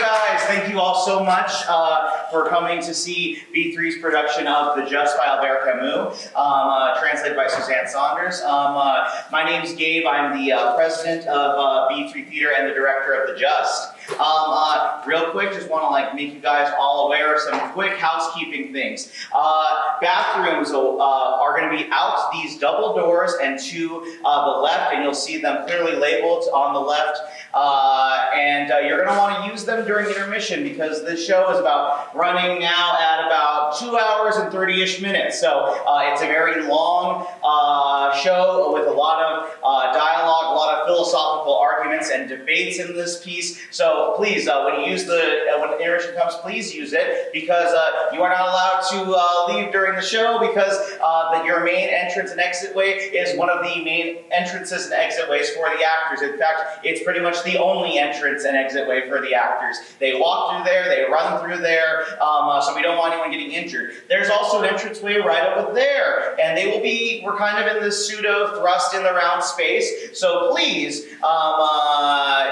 guys. Thank you all so much for coming to see B3's production of The Just by Albert Camus, translated by Suzanne Saunders. My name's Gabe. I'm the president of B3 Theater and the director of The Just. Real quick, just want to make you guys all aware of some quick housekeeping things. Bathrooms are going to be out these double doors and to the left, and you'll see them clearly labeled on the left. And you're going to want to use them during intermission because this show is about running now at about 2 hours and 30-ish minutes. So it's a very long show with a lot of dialogue, a lot of philosophical arguments and debates in this piece. So please, when you use when the intermission comes, please use it because you are not allowed to leave during the show because your main entrance and exit way is one of the main entrances and exit ways for the actors. In fact, it's pretty much the only entrance and exit way for the actors. They walk through there, they run through there, so we don't want anyone getting injured. There's also an entrance way right over there, and we're kind of in this pseudo thrust in the round space, so please,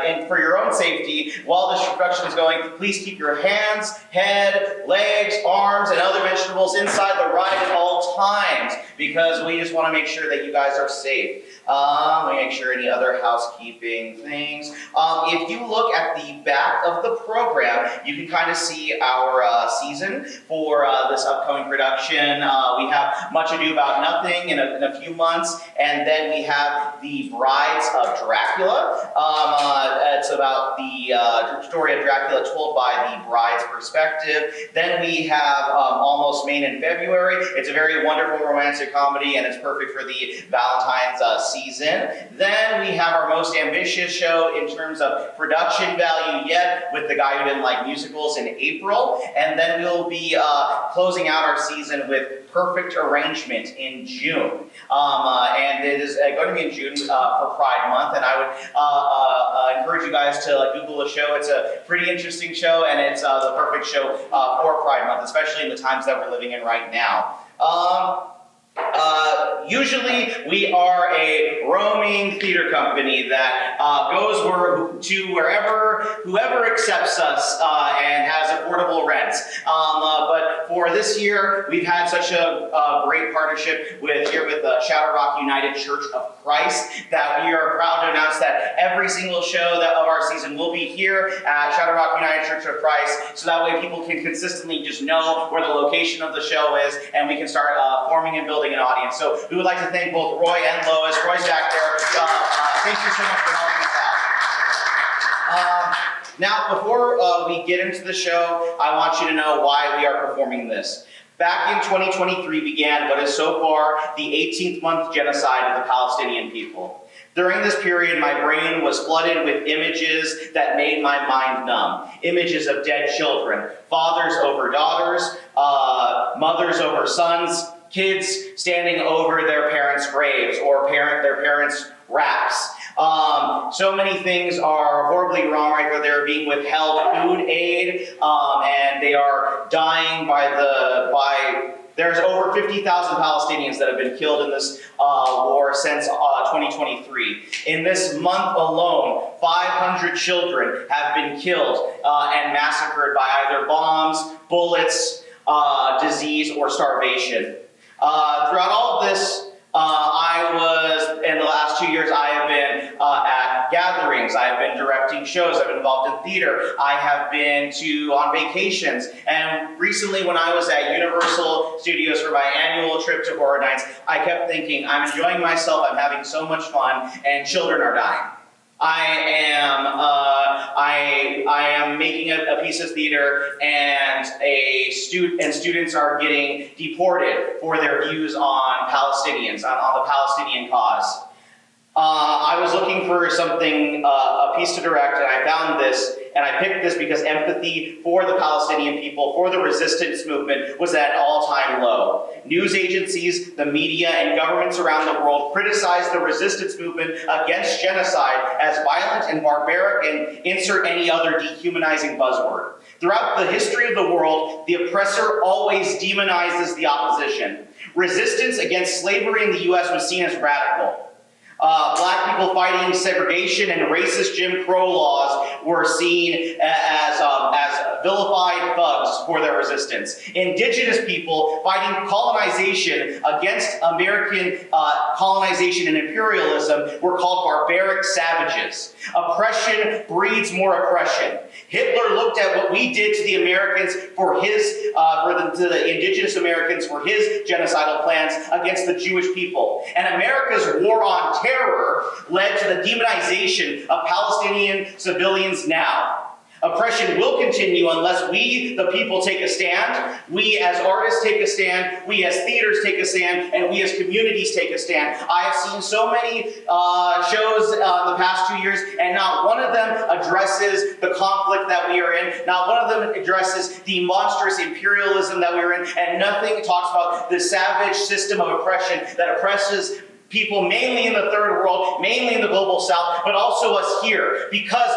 and for your own safety, while this production is going, please keep your hands, head, legs, arms, and other vegetables inside the ride at all times, because we just want to make sure that you guys are safe. Let me make sure any other housekeeping things. If you look at the back of the program, you can kind of see our season for this upcoming production. We have Much Ado About Nothing in a few months, and then we have The Brides of Dracula. It's about the story of Dracula told by the bride's perspective. Then we have Almost Maine in February. It's a very wonderful romantic comedy, and it's perfect for the Valentine's season. Then we have our most ambitious show in terms of production value yet with The Guy Who Didn't Like Musicals in April. And then we'll be closing out our season with Perfect Arrangement in June. And it is going to be in June for Pride Month, and I would encourage you guys to Google the show. It's a pretty interesting show, and it's the perfect show for Pride Month, especially in the times that we're living in right now. Usually we are a roaming theater company that goes to whoever accepts us and has affordable rents. But for this year, we've had such a great partnership with Shadow Rock United Church of Christ that we are proud to announce that every single show of our season will be here at Shadow Rock United Church of Christ, so that way people can consistently just know where the location of the show is, and we can start forming and building an audience. So we would like to thank both Roy and Lois. Roy's back there. Thank you so much for helping us out. Now, before we get into the show, I want you to know why we are performing this. Back in 2023 began what is so far the 18th month genocide of the Palestinian people. During this period, my brain was flooded with images that made my mind numb. Images of dead children, fathers over daughters, mothers over sons, kids standing over their parents' graves or their parents' wraps. So many things are horribly wrong right there. They're being withheld food aid, and they are dying there's over 50,000 Palestinians that have been killed in this war since 2023. In this month alone, 500 children have been killed and massacred by either bombs, bullets, disease, or starvation. Throughout all of this, in the last 2 years, I have been at gatherings, I have been directing shows, I've been involved in theater, I have been on vacations, and recently when I was at Universal Studios for my annual trip to Horror Nights, I kept thinking, I'm enjoying myself, I'm having so much fun, and children are dying. I am making a piece of theater, and students are getting deported for their views on Palestinians, on the Palestinian cause. I was looking for something, a piece to direct, and I found this, and I picked this because empathy for the Palestinian people, for the resistance movement, was at an all-time low. News agencies, the media, and governments around the world criticized the resistance movement against genocide as violent and barbaric, and insert any other dehumanizing buzzword. Throughout the history of the world, the oppressor always demonizes the opposition. Resistance against slavery in the U.S. was seen as radical. Black people fighting segregation and racist Jim Crow laws were seen as vilified thugs for their resistance. Indigenous people fighting colonization against American colonization and imperialism were called barbaric savages. Oppression breeds more oppression. Hitler looked at what we did to the Americans for to the indigenous Americans for his genocidal plans against the Jewish people. And America's war on terror led to the demonization of Palestinian civilians now. Oppression will continue unless we, the people, take a stand. We as artists take a stand. We as theaters take a stand. And we as communities take a stand. I have seen so many shows the past 2 years, and not one of them addresses the conflict that we are in. Not one of them addresses the monstrous imperialism that we are in. And nothing talks about the savage system of oppression that oppresses people mainly in the third world, mainly in the global south, but also us here. Because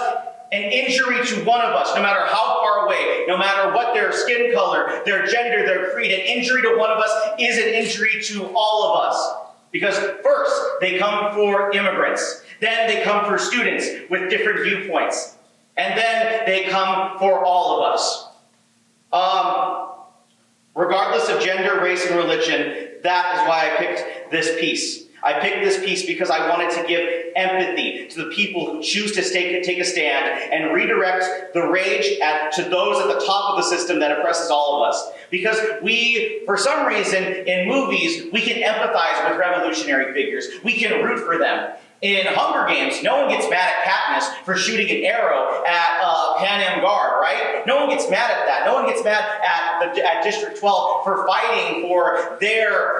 an injury to one of us, no matter how far away, no matter what their skin color, their gender, their creed, an injury to one of us is an injury to all of us. Because first, they come for immigrants. Then they come for students with different viewpoints. And then they come for all of us. Regardless of gender, race, and religion, that is why I picked this piece. I picked this piece because I wanted to give empathy to the people who choose to take a stand and redirect the rage to those at the top of the system that oppresses all of us. Because we, for some reason, in movies, we can empathize with revolutionary figures. We can root for them. In Hunger Games, no one gets mad at Katniss for shooting an arrow at Pan Am Guard, right? No one gets mad at that. No one gets mad at District 12 for fighting for their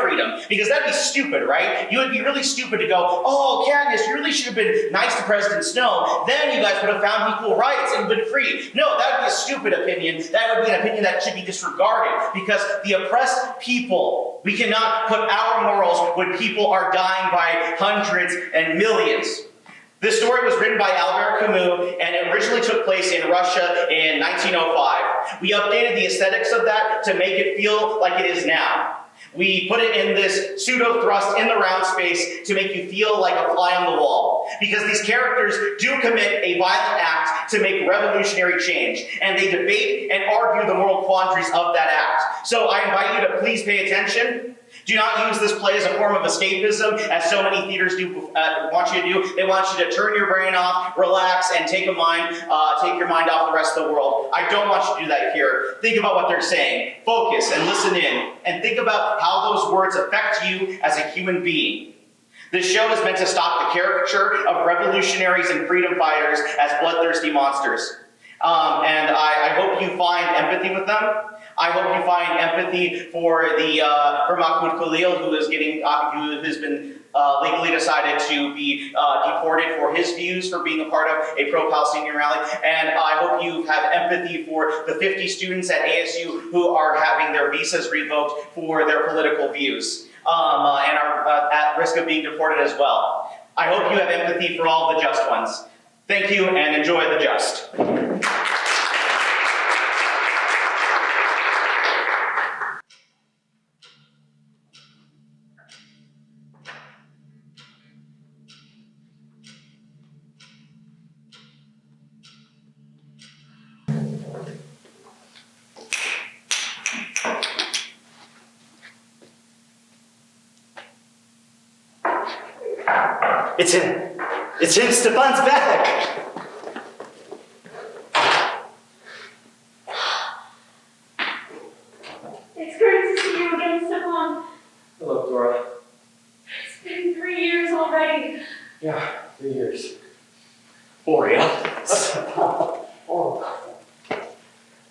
freedom, because that'd be stupid, right? You would be really stupid to go, oh, Katniss, you really should have been nice to President Snow. Then you guys would have found equal rights and been free. No, that would be a stupid opinion. That would be an opinion that should be disregarded, because the oppressed people, we cannot put our morals when people are dying by hundreds and millions. This story was written by Albert Camus, and it originally took place in Russia in 1905. We updated the aesthetics of that to make it feel like it is now. We put it in this pseudo-thrust in the round space to make you feel like a fly on the wall. Because these characters do commit a violent act to make revolutionary change. And they debate and argue the moral quandaries of that act. So I invite you to please pay attention. Do not use this play as a form of escapism, as so many theaters want you to do. They want you to turn your brain off, relax, and take your mind off the rest of the world. I don't want you to do that here. Think about what they're saying. Focus and listen in. And think about how those words affect you as a human being. This show is meant to stop the caricature of revolutionaries and freedom fighters as bloodthirsty monsters. And I hope you find empathy with them. I hope you find empathy for Mahmoud Khalil, who has been legally decided to be deported for his views for being a part of a pro-Palestinian rally. And I hope you have empathy for the 50 students at ASU who are having their visas revoked for their political views and are at risk of being deported as well. I hope you have empathy for all the just ones. Thank you, and enjoy The Just. It's him. It's him. Stefan's back. It's great to see you again, Stefan. Hello, Dora. It's been 3 years already. Yeah, 3 years. Borea. Oh.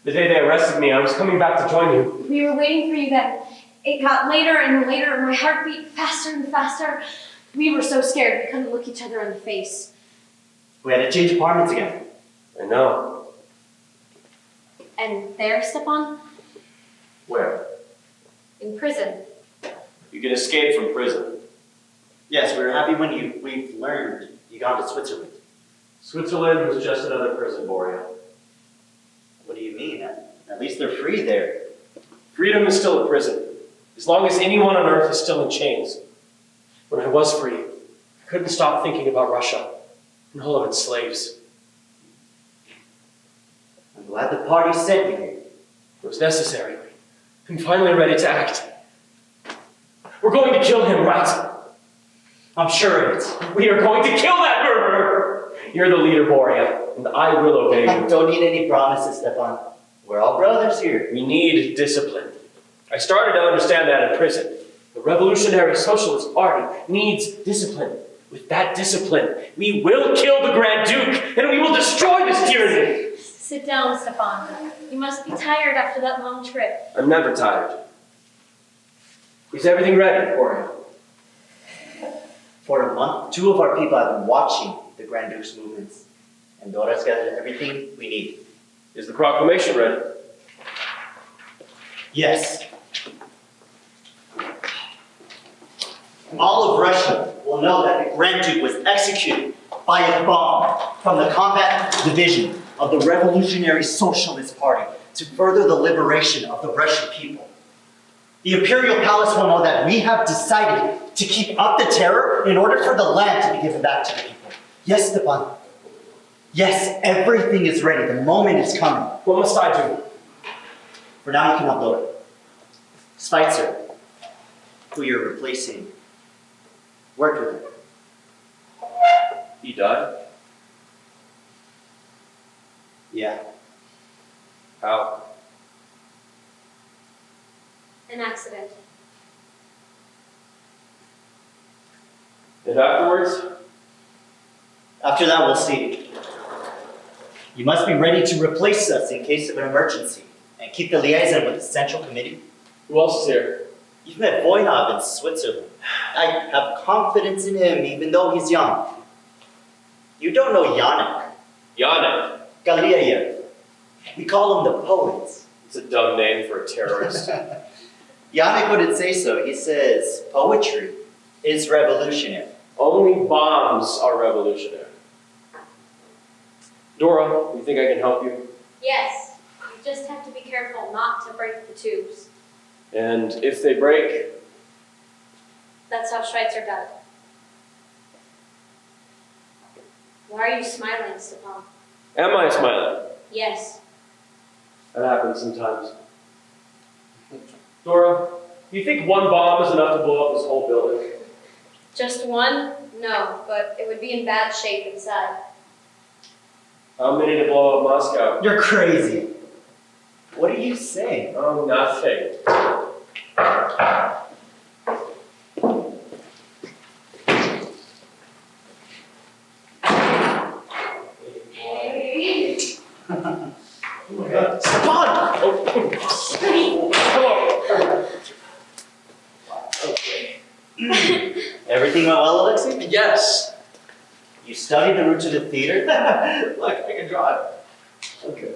The day they arrested me, I was coming back to join you. We were waiting for you then. It got later and later, my heart beat faster and faster. We were so scared we couldn't look each other in the face. We had to change apartments again. I know. And there, Stefan? Where? In prison. You can escape from prison. Yes, we were happy when we learned you got to Switzerland. Switzerland was just another prison, Borea. What do you mean? At least they're free there. Freedom is still a prison, as long as anyone on Earth is still in chains. When I was free, I couldn't stop thinking about Russia and all of its slaves. I'm glad the party sent you here. It was necessary. I'm finally ready to act. We're going to kill him, right? I'm sure of it. We are going to kill that murderer! You're the leader, Boria, and I will obey I you. don't need any promises, Stefan. We're all brothers here. We need discipline. I started to understand that in prison. The Revolutionary Socialist Party needs discipline. With that discipline, we will kill the Grand Duke, and we will destroy this tyranny! Sit down, Stefan. You must be tired after that long trip. I'm never tired. Is everything ready for you? For a month, 2 of our people have been watching the Grand Duke's movements. And Dora's gathered everything we need. Is the proclamation ready? Yes. All of Russia will know that the Grand Duke was executed by a bomb from the combat division of the Revolutionary Socialist Party to further the liberation of the Russian people. The Imperial Palace will know that we have decided to keep up the terror in order for the land to be given back to the people. Yes, Stepan. Yes, everything is ready. The moment is coming. What must I do? For now, you can upload it. Spitzer, who you're replacing, worked with him. He died? Yeah. How? An accident. And afterwards? After that, we'll see. You must be ready to replace us in case of an emergency and keep the liaison with the Central Committee. Who else is here? You've met Voinov in Switzerland. I have confidence in him, even though he's young. You don't know Yannick. Yannick. Galieyev. We call him the poet. It's a dumb name for a terrorist. Yannick wouldn't say so. He says poetry is revolutionary. Only bombs are revolutionary. Dora, you think I can help you? Yes. You just have to be careful not to break the tubes. And if they break? That's how Schweitzer died. Why are you smiling, Stepan? Am I smiling? Yes. That happens sometimes. Dora, do you think one bomb is enough to blow up this whole building? Just one? No, but it would be in bad shape inside. How many to blow up Moscow? You're crazy. What are you saying? Oh, nothing. Hey. Stepan! Hello. Everything went well, Alexei? Yes. You studied the route to the theater? Look, I can draw it. Okay.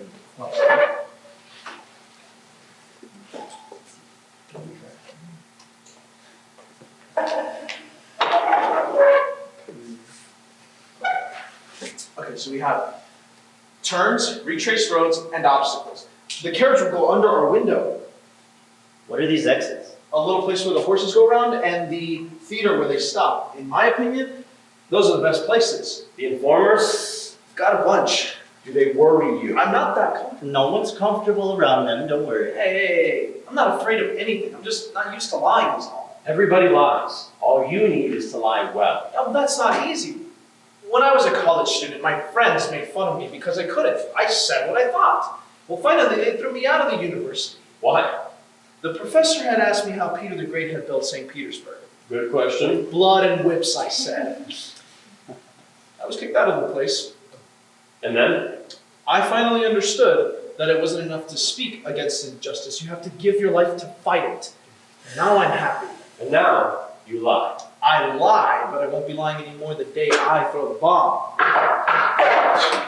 Okay, so we have turns, retraced roads, and obstacles. The carriage will go under our window. What are these exits? A little place where the horses go around and the theater where they stop. In my opinion, those are the best places. The informers? Got a bunch. Do they worry you? I'm not that comfortable. No one's comfortable around them, don't worry. Hey, I'm not afraid of anything. I'm just not used to lying is all. Everybody lies. All you need is to lie well. Oh, that's not easy. When I was a college student, my friends made fun of me because I couldn't. I said what I thought. Well, finally, they threw me out of the university. Why? The professor had asked me how Peter the Great had built St. Petersburg. Good question. Blood and whips, I said. I was kicked out of the place. And then? I finally understood that it wasn't enough to speak against injustice. You have to give your life to fight it. Now I'm happy. And now, you lie. I lie, but I won't be lying anymore the day I throw the bomb.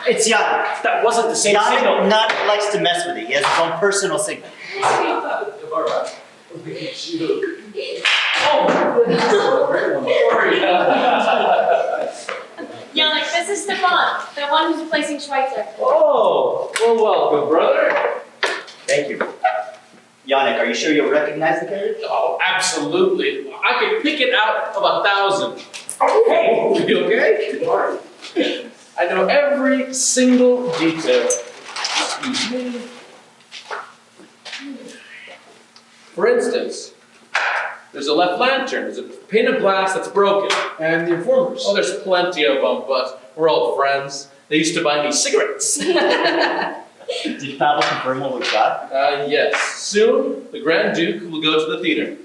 It's Yannick. That wasn't the same signal. Yannick not likes to mess with it. He has his own personal signal. Dora, look at you. Oh, sorry. Yannick, this is Stepan, the one who's replacing Schweitzer. Oh, well, welcome, brother. Thank you. Yannick, are you sure you'll recognize the carriage? Oh, absolutely. I could pick it out of 1,000. Hey! You okay? I know every single detail. Excuse me. For instance, there's a left lantern, there's a pane of glass that's broken. And the informers. Oh, there's plenty of them, but we're old friends. They used to buy me cigarettes. Did Pavel confirm what we got? Yes. Soon, the Grand Duke will go to the theater.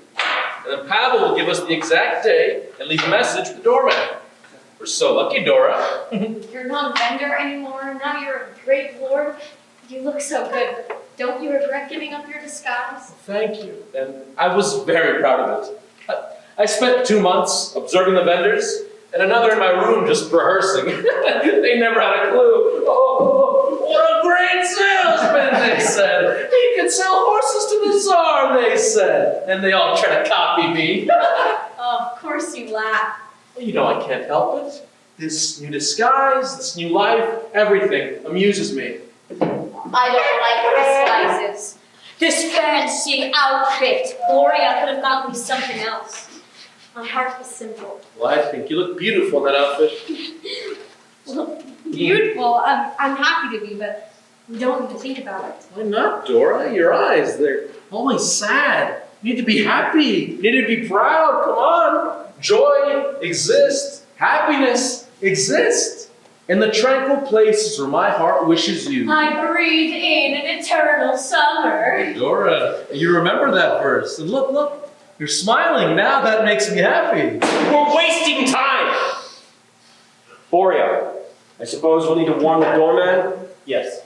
And then Pavel will give us the exact day and leave a message with the doorman. We're so lucky, Dora. You're not a vendor anymore. Now you're a great lord. You look so good. Don't you regret giving up your disguise? Thank you. And I was very proud of it. I spent 2 months observing the vendors and another in my room just rehearsing. They never had a clue. Oh, what a great salesman, they said. He can sell horses to the Tsar, they said. And they all try to copy me. Oh, of course you laugh. Well, you know I can't help it. This new disguise, this new life, everything amuses me. I don't like disguises. This fancy outfit. Gloria could have gotten me something else. My heart was simple. Well, I think you look beautiful in that outfit. Well, beautiful. I'm happy to be, but we don't need to think about it. Why not, Dora? Your eyes, they're always sad. You need to be happy. You need to be proud. Come on. Joy exists. Happiness exists. In the tranquil places where my heart wishes you. I breathe in an eternal summer. Hey, Dora, you remember that verse. And look. You're smiling now. That makes me happy. We're wasting time. Boria, I suppose we'll need to warn the doorman? Yes.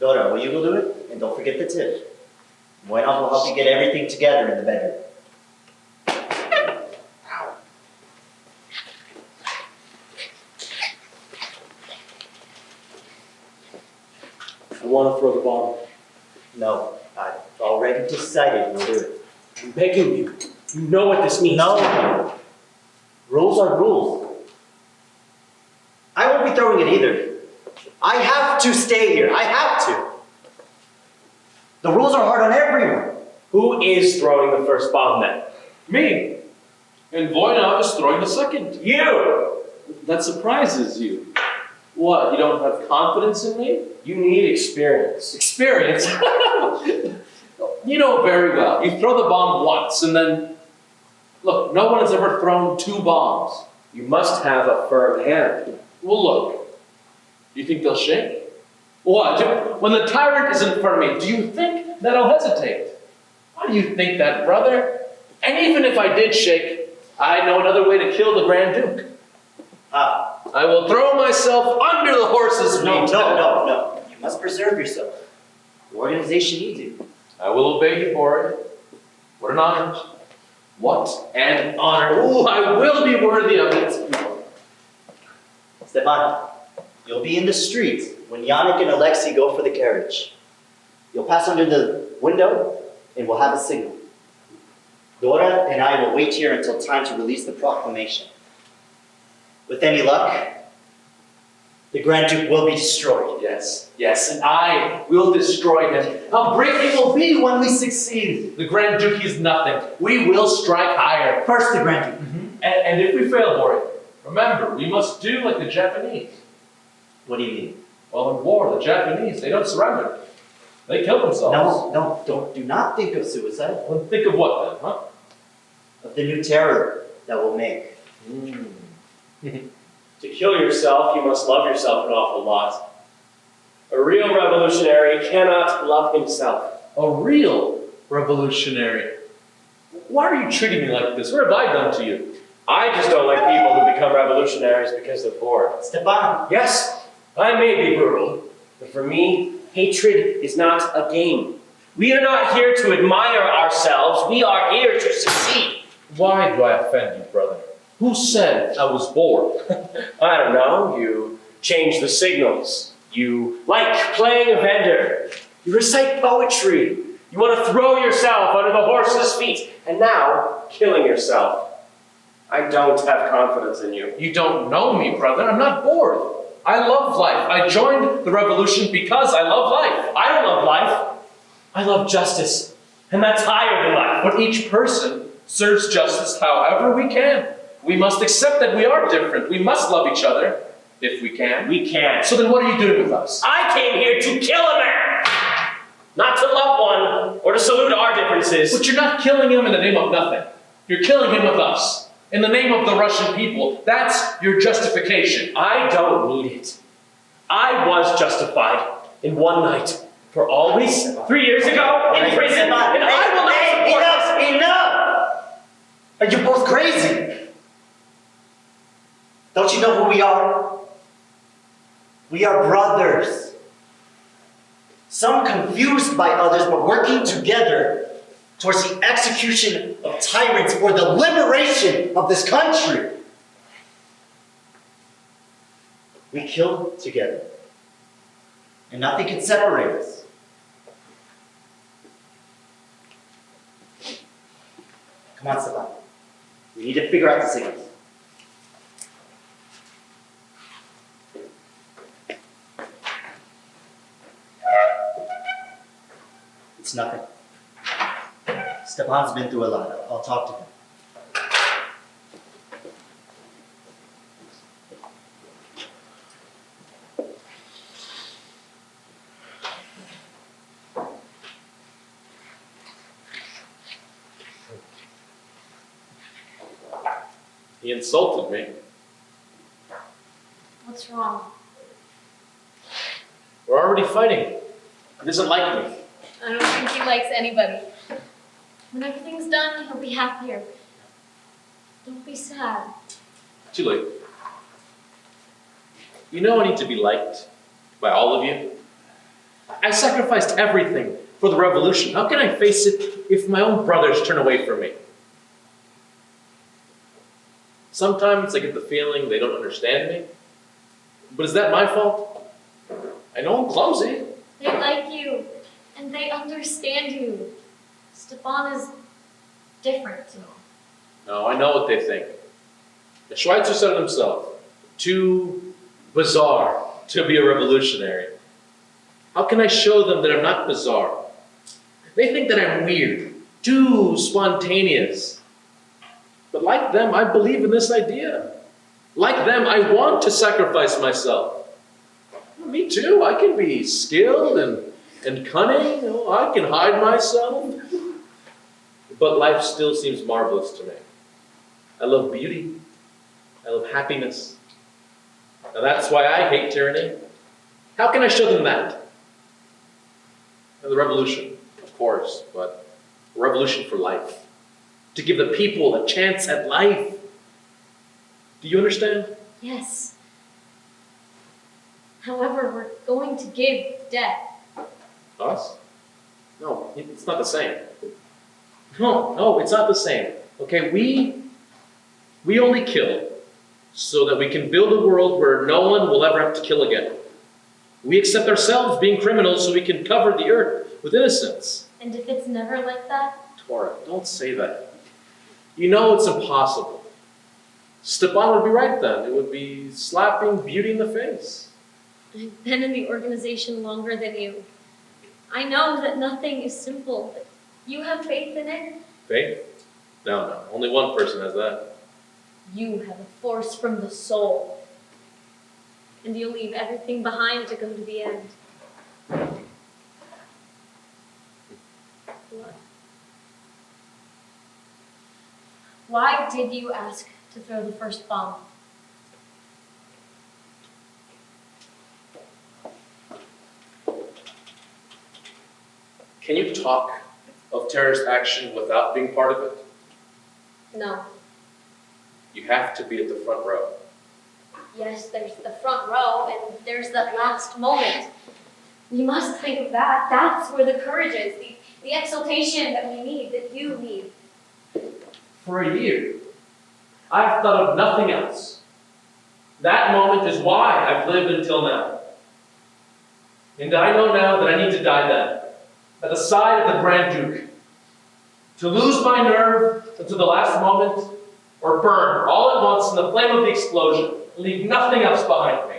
Dora, will you go do it? And don't forget the tip. Buenos will help you get everything together in the bedroom. I want to throw the bomb. No, I've already decided we'll do it. I'm begging you. You know what this means. No. Rules are rules. I won't be throwing it either. I have to stay here. I have to. The rules are hard on everyone. Who is throwing the first bomb then? Me. And Voynov is throwing the second. You! That surprises you. What, you don't have confidence in me? You need experience. Experience? You know very well. You throw the bomb once and then... Look, no one has ever thrown 2 bombs. You must have a firm hand. Well, look. Do you think they'll shake? What? When the tyrant is in front of me, do you think that I'll hesitate? Why do you think that, brother? And even if I did shake, I know another way to kill the Grand Duke. I will throw myself under the horse's feet. No. You must preserve yourself. The organization needs you. I will obey you for it. What an honor. What an honor. Ooh, I will be worthy of it. Stefan, you'll be in the street when Yannick and Alexei go for the carriage. You'll pass under the window and we'll have a signal. Dora and I will wait here until time to release the proclamation. With any luck, the Grand Duke will be destroyed. Yes, and I will destroy him. How great it will be when we succeed. The Grand Duke is nothing. We will strike higher. First the Grand Duke. And if we fail, Boris, remember, we must do like the Japanese. What do you mean? Well, in war, the Japanese, they don't surrender. They kill themselves. Do not think of suicide. Well, think of what then, huh? Of the new terror that we'll make. To kill yourself, you must love yourself an awful lot. A real revolutionary cannot love himself. A real revolutionary. Why are you treating me like this? What have I done to you? I just don't like people who become revolutionaries because they're bored. Stefan! Yes, I may be brutal, but for me, hatred is not a game. We are not here to admire ourselves, we are here to succeed. Why do I offend you, brother? Who said I was bored? I don't know, you change the signals. You like playing a vendor. You recite poetry. You want to throw yourself under the horse's feet. And now, killing yourself. I don't have confidence in you. You don't know me, brother. I'm not bored. I love life. I joined the revolution because I love life. I don't love life. I love justice. And that's higher than life. But each person serves justice however we can. We must accept that we are different. We must love each other, if we can. We can't. So then what are you doing with us? I came here to kill a man! Not to love one, or to salute our differences. But you're not killing him in the name of nothing. You're killing him with us. In the name of the Russian people. That's your justification. I don't need it. I was justified in one night. For always, 3 years ago, in prison, and I will not support this. Enough! Are you both crazy? Don't you know who we are? We are brothers. Some confused by others, but working together towards the execution of tyrants for the liberation of this country. We kill together, and nothing can separate us. Come on, Savoy. We need to figure out the signals. It's nothing. Stepan's been through a lot. I'll talk to him. He insulted me. What's wrong? We're already fighting. He doesn't like me. I don't think he likes anybody. When everything's done, he'll be happier. Don't be sad. Ciolek, you know I need to be liked by all of you. I sacrificed everything for the revolution. How can I face it if my own brothers turn away from me? Sometimes I get the feeling they don't understand me. But is that my fault? I know I'm clumsy. They like you, and they understand you. Stepan is different. No, I know what they think. The Schweitzer said it himself. Too bizarre to be a revolutionary. How can I show them that I'm not bizarre? They think that I'm weird, too spontaneous. But like them, I believe in this idea. Like them, I want to sacrifice myself. Me too, I can be skilled and cunning. I can hide myself. But life still seems marvelous to me. I love beauty. I love happiness. Now that's why I hate tyranny. How can I show them that? The revolution, of course, but a revolution for life. To give the people a chance at life. Do you understand? Yes. However, we're going to give death. Us? No, it's not the same. No, it's not the same. Okay, we only kill so that we can build a world where no one will ever have to kill again. We accept ourselves being criminals so we can cover the earth with innocence. And if it's never like that? Tora, don't say that. You know it's impossible. Stepan would be right then. It would be slapping beauty in the face. I've been in the organization longer than you. I know that nothing is simple, but you have faith in it? Faith? No. Only one person has that. You have a force from the soul. And you'll leave everything behind to go to the end. What? Why did you ask to throw the first bomb? Can you talk of terrorist action without being part of it? No. You have to be at the front row. Yes, there's the front row, and there's that last moment. You must think of that. That's where the courage is, the exaltation that we need, that you need. For a year, I've thought of nothing else. That moment is why I've lived until now. And I know now that I need to die then, at the side of the Grand Duke. To lose my nerve until the last moment, or burn all at once in the flame of the explosion, and leave nothing else behind me.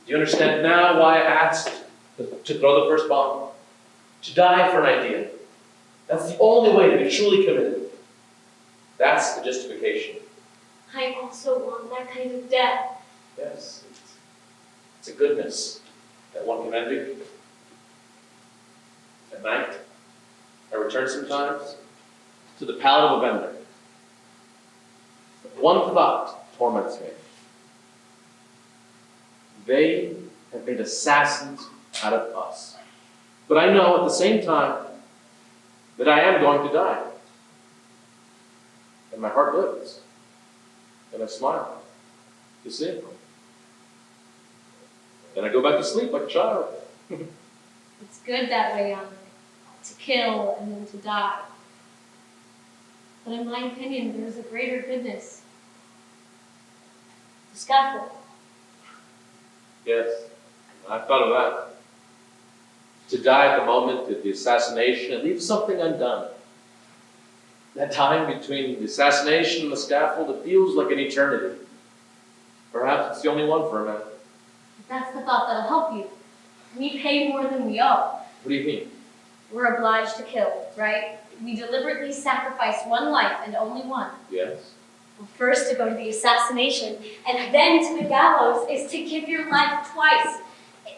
Do you understand now why I asked to throw the first bomb, to die for an idea. That's the only way to be truly committed. That's the justification. I also want that kind of death. Yes, it's a goodness that one can envy. At night, I return sometimes to the pallet of a vendor. One thought torments me. They have made assassins out of us. But I know at the same time that I am going to die. And my heart lives. And I smile. You see? Then I go back to sleep like a child. It's good that way, to kill and then to die. But in my opinion, there is a greater goodness. The scaffold. Yes, I thought of that. To die at the moment of the assassination and leave something undone. That time between the assassination and the scaffold, it feels like an eternity. Perhaps it's the only one for a man. That's the thought that'll help you. We pay more than we owe. What do you mean? We're obliged to kill, right? We deliberately sacrifice one life and only one. Yes. Well, first to go to the assassination, and then to the gallows is to give your life twice.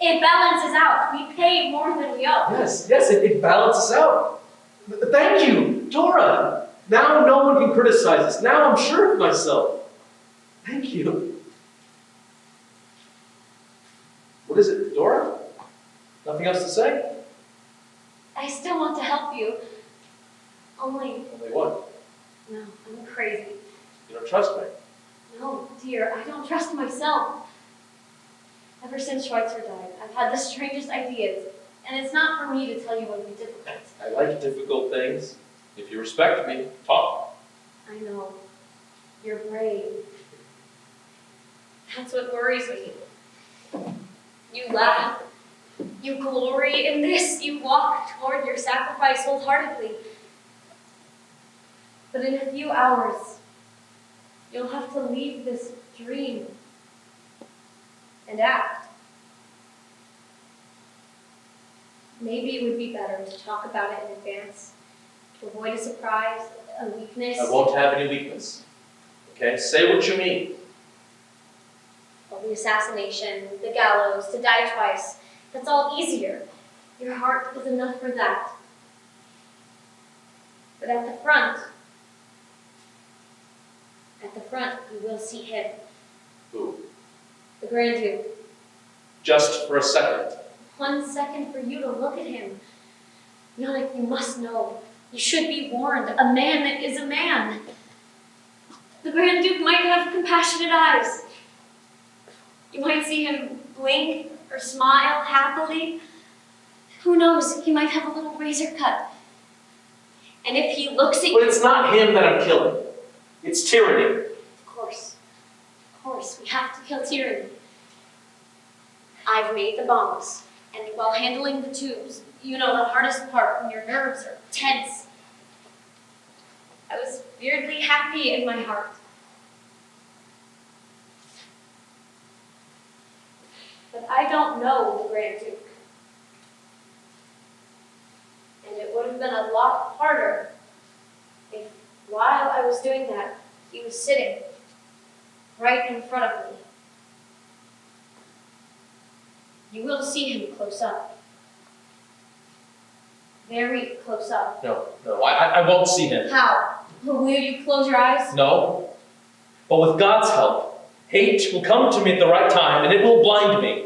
It balances out. We pay more than we owe. Yes, it balances out. Thank you, Dora. Now no one can criticize us. Now I'm sure of myself. Thank you. What is it, Dora? Nothing else to say? I still want to help you. Only, Only what? no, I'm crazy. You don't trust me. No, dear, I don't trust myself. Ever since Schweitzer died, I've had the strangest ideas, and it's not for me to tell you what would be difficult. I like difficult things. If you respect me, talk. I know. You're brave. That's what worries me. You laugh. You glory in this. You walk toward your sacrifice wholeheartedly. But in a few hours, you'll have to leave this dream and act. Maybe it would be better to talk about it in advance, to avoid a surprise, a weakness. I won't have any weakness. Okay? Say what you mean. Well, the assassination, the gallows, to die twice. That's all easier. Your heart is enough for that. But at the front, you will see him. Who? The Grand Duke. Just for a second. 1 second for you to look at him. Ciolek, you must know. You should be warned. A man is a man. The Grand Duke might have compassionate eyes. You might see him blink or smile happily. Who knows, he might have a little razor cut. And if he looks at you... But it's not him that I'm killing. It's tyranny. Of course, we have to kill tyranny. I've made the bombs, and while handling the tubes, you know the hardest part when your nerves are tense. I was weirdly happy in my heart. But I don't know the Grand Duke. And it would have been a lot harder if, while I was doing that, he was sitting right in front of me. You will see him close up. Very close up. No, I won't see him. How? Will you close your eyes? No. But with God's help, hate will come to me at the right time and it will blind me.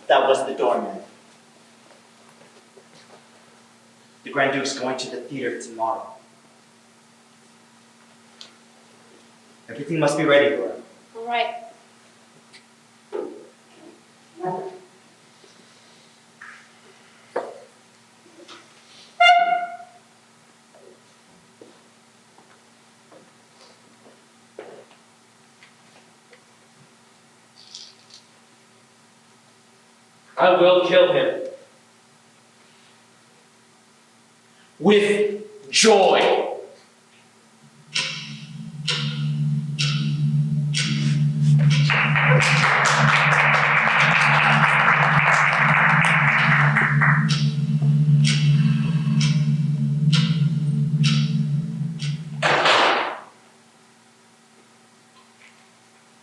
That was the doorman. The Grand Duke's going to the theater tomorrow. Everything must be ready, Laura. All right. I will kill him. with joy.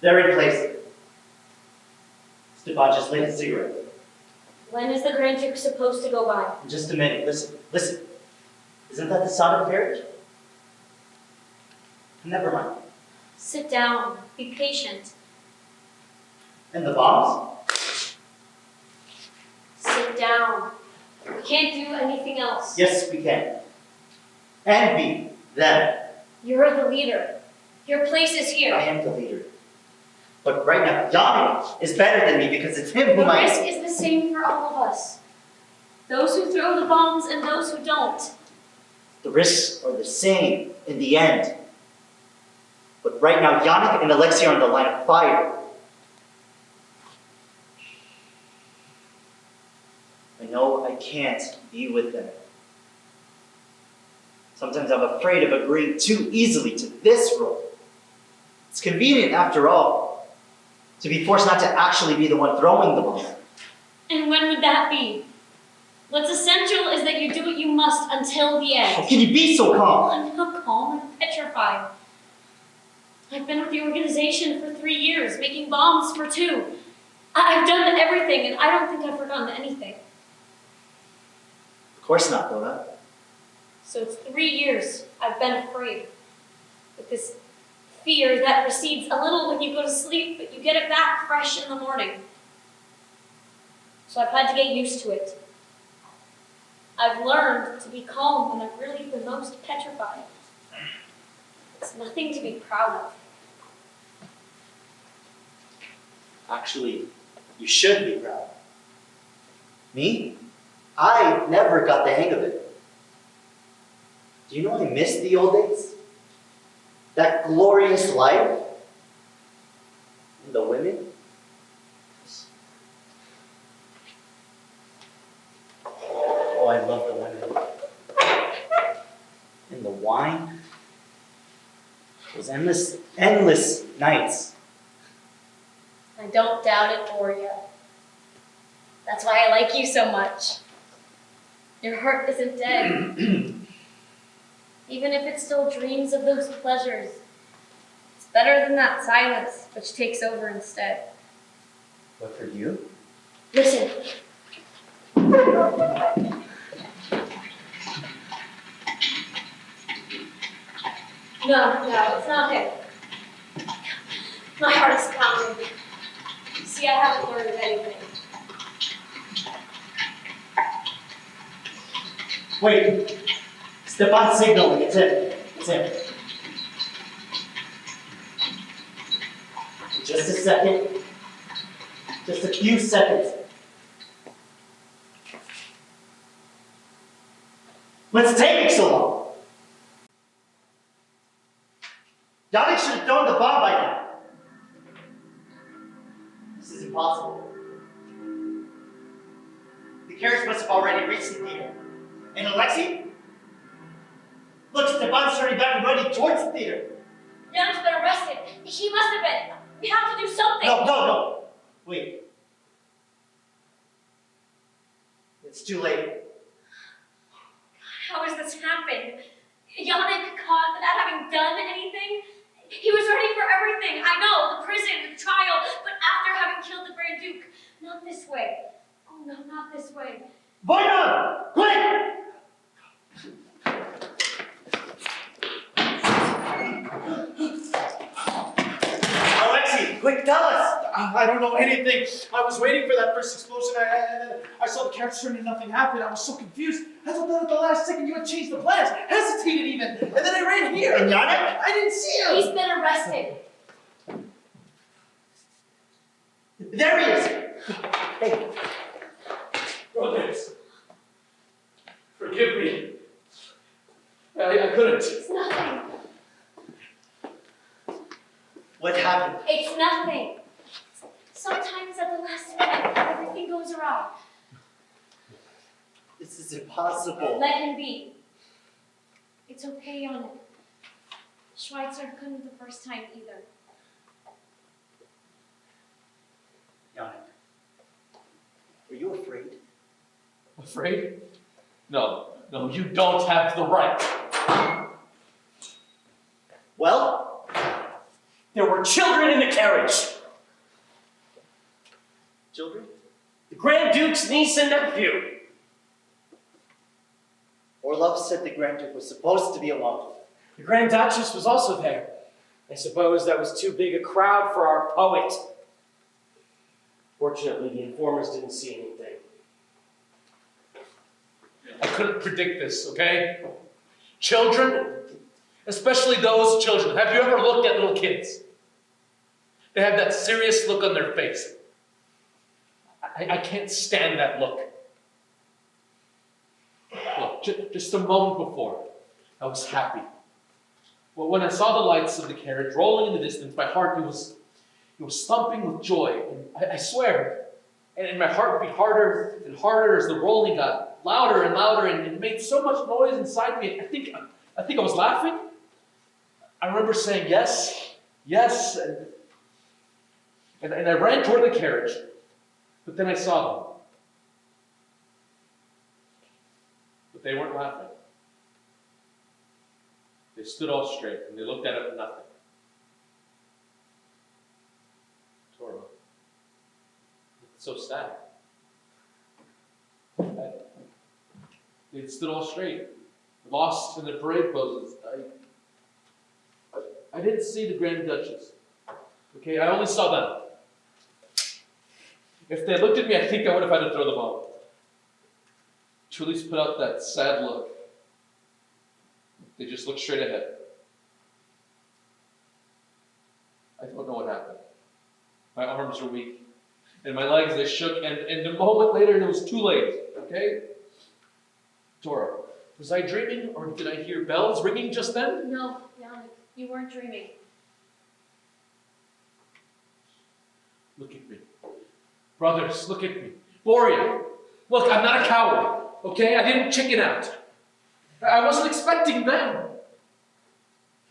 They're in place. Stefan just lit a cigarette. When is the Grand Duke supposed to go by? In just a minute. Listen. Isn't that the sound of a carriage? Never mind. Sit down. Be patient. And the bombs? Sit down. We can't do anything else. Yes, we can. And be them. You're the leader. Your place is I here. am the leader. But right now, Yannick is better than me because it's him The whom I... risk is the same for all of us. Those who throw the bombs and those who don't. The risks are the same in the end. But right now, Yannick and Alexei are on the line of fire. I know I can't be with them. Sometimes I'm afraid of agreeing too easily to this role. It's convenient, after all, to be forced not to actually be the one throwing the bomb. And when would that be? What's essential is that you do what you must until the How end. can you be so calm? I'm not calm, I'm petrified. I've been with the organization for 3 years, making bombs for 2. I've done everything, and I don't think I've forgotten anything. Of course not, Donna. So it's 3 years I've been afraid. With this fear that recedes a little when you go to sleep, but you get it back fresh in the morning. So I've had to get used to it. I've learned to be calm when I'm really the most petrified. It's nothing to be proud of. Actually, you should be proud. Me? I never got the hang of it. Do you know I miss the old days? That glorious life? And the women? Oh, I love the women. And the wine? Those endless nights. I don't doubt it for you. That's why I like you so much. Your heart isn't dead. Even if it still dreams of those pleasures, it's better than that silence which takes over instead. But for you? Listen. No, it's not him. My heart is pounding. See, I haven't learned anything. Wait. Stefan's signaling. It's him. It's him. Just a second. Just a few seconds. What's taking so long? Yannick should have thrown the bomb by now. This is impossible. The carriage must have already reached the theater. And Alexei? Look, Stefan's turning back and running towards the theater. Yannick's been arrested. He must have been. We have to do something. No. Wait. It's too late. How has this happened? Yannick caught without having done anything? He was ready for everything. I know, the prison, the trial, but after having killed the Grand Duke, not this way. Oh no, not this way. Bahena! Quick! Alexei, quick, tell us! I don't know anything. I was waiting for that first explosion, and then I saw the carriage turn and nothing happened. I was so confused. I thought that at the last second you had changed the plans, hesitated even, and then I ran here. And Yannick? I didn't see him. He's been arrested. There he is! Hey, Brothers, forgive me. I couldn't. It's nothing. what happened? It's nothing. Sometimes at the last minute, everything goes awry. This is impossible. Let him be. It's okay, Yannick. Schweitzer couldn't the first time either. Yannick, were you afraid? Afraid? No, you don't have the right. Well, There were children in the carriage. children? The Grand Duke's niece and nephew. Orlov said the Grand Duke was supposed to be alone. The Grand Duchess was also there. I suppose that was too big a crowd for our poet. Fortunately, the informers didn't see anything. I couldn't predict this, okay? Children, especially those children. Have you ever looked at little kids? They have that serious look on their face. I can't stand that look. Look, just a moment before, I was happy. Well, when I saw the lights of the carriage rolling in the distance, my heart it was thumping with joy. And I swear, and my heart beat harder and harder as the rolling got louder and louder, and it made so much noise inside me. I think I was laughing. I remember saying yes, yes, and I ran toward the carriage, but then I saw them. But they weren't laughing. They stood all straight and they looked at it for nothing. Toro, it's so sad. They stood all straight, lost in the parade poses. I didn't see the Grand Duchess. Okay, I only saw them. If they looked at me, I think I would have had to throw them out. Julie's put out that sad look. They just looked straight ahead. I don't know what happened. My arms were weak, and my legs, they shook, and a moment later, it was too late, okay? Dora, was I dreaming, or did I hear bells ringing just then? No, Yannick, you weren't dreaming. Look at me. Brothers, look at me. Boria, look, I'm not a coward, okay? I didn't chicken out. I wasn't expecting them.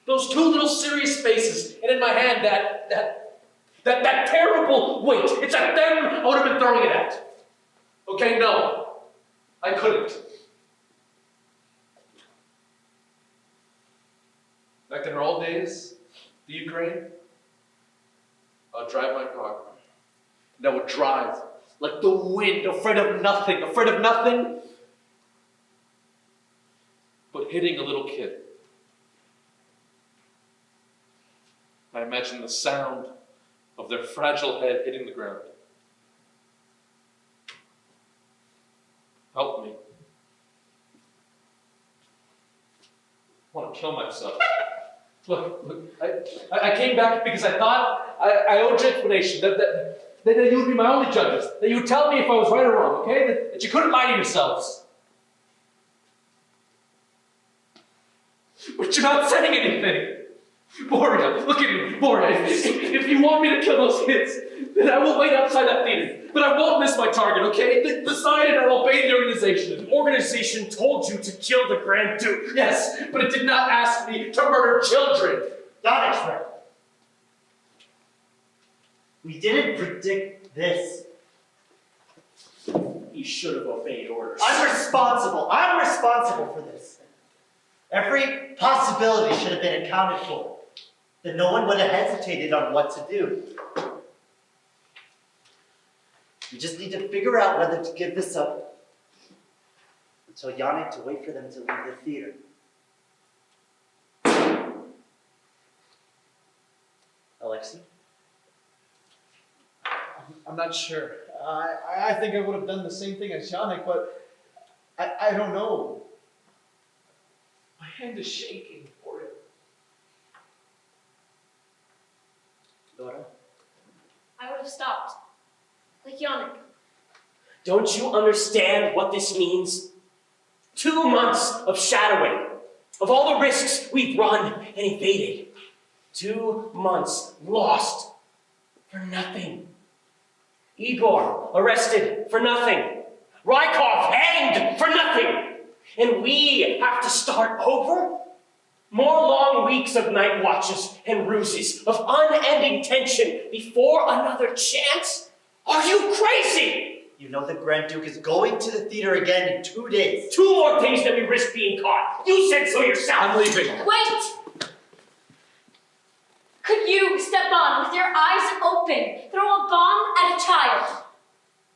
Those two little serious faces, and in my hand, that terrible weight. It's at them I would have been throwing it at. Okay, no. I couldn't. Back in our old days, the Ukraine, I'd drive my car. And I would drive like the wind, afraid of nothing, but hitting a little kid. I imagine the sound of their fragile head hitting the ground. Help me. I want to kill myself. Look, I came back because I thought I owed you explanation, that you would be my only judges, that you would tell me if I was right or wrong, okay? That you couldn't lie to yourselves. But you're not saying anything. Boria, look at me. Boria, if you want me to kill those kids, then I will wait outside that theater. But I won't miss my target, okay? Decided I'll obey the organization. The organization told you to kill the Grand Duke. Yes, but it did not ask me to murder children. Yannick's right. We didn't predict this. You should have obeyed orders. I'm responsible for this. Every possibility should have been accounted for. Then no one would have hesitated on what to do. We just need to figure out whether to give this up until Yannick to wait for them to leave the theater. Alexei? I'm not sure. I think I would have done the same thing as Yannick, but I don't know. My hand is shaking for it. Dora? I would have stopped. Like Yannick. Don't you understand what this means? 2 months of shadowing, of all the risks we've run and evaded. 2 months lost for nothing. Igor arrested for nothing. Rykov hanged for nothing. And we have to start over? More long weeks of night watches and ruses, of unending tension before another chance? Are you crazy? You know the Grand Duke is going to the theater again in 2 days. 2 more days that we risk being caught. You said so yourself. I'm leaving. Wait! Could you, Stepan, with your eyes open, throw a bomb at a child?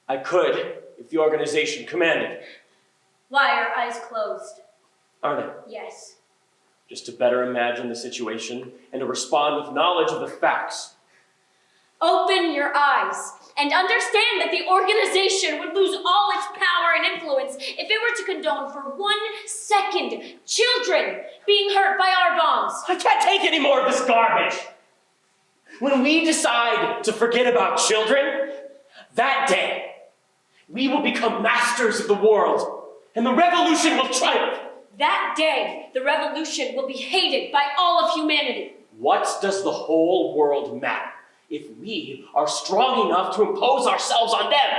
I could, if the organization commanded. Why are eyes closed? Are they? Yes. Just to better imagine the situation and to respond with knowledge of the facts. Open your eyes and understand that the organization would lose all its power and influence if it were to condone for 1 second children being hurt by our bombs. I can't take any more of this garbage. When we decide to forget about children, that day, we will become masters of the world, and the revolution will triumph. That day, the revolution will be hated by all of humanity. What does the whole world matter if we are strong enough to impose ourselves on them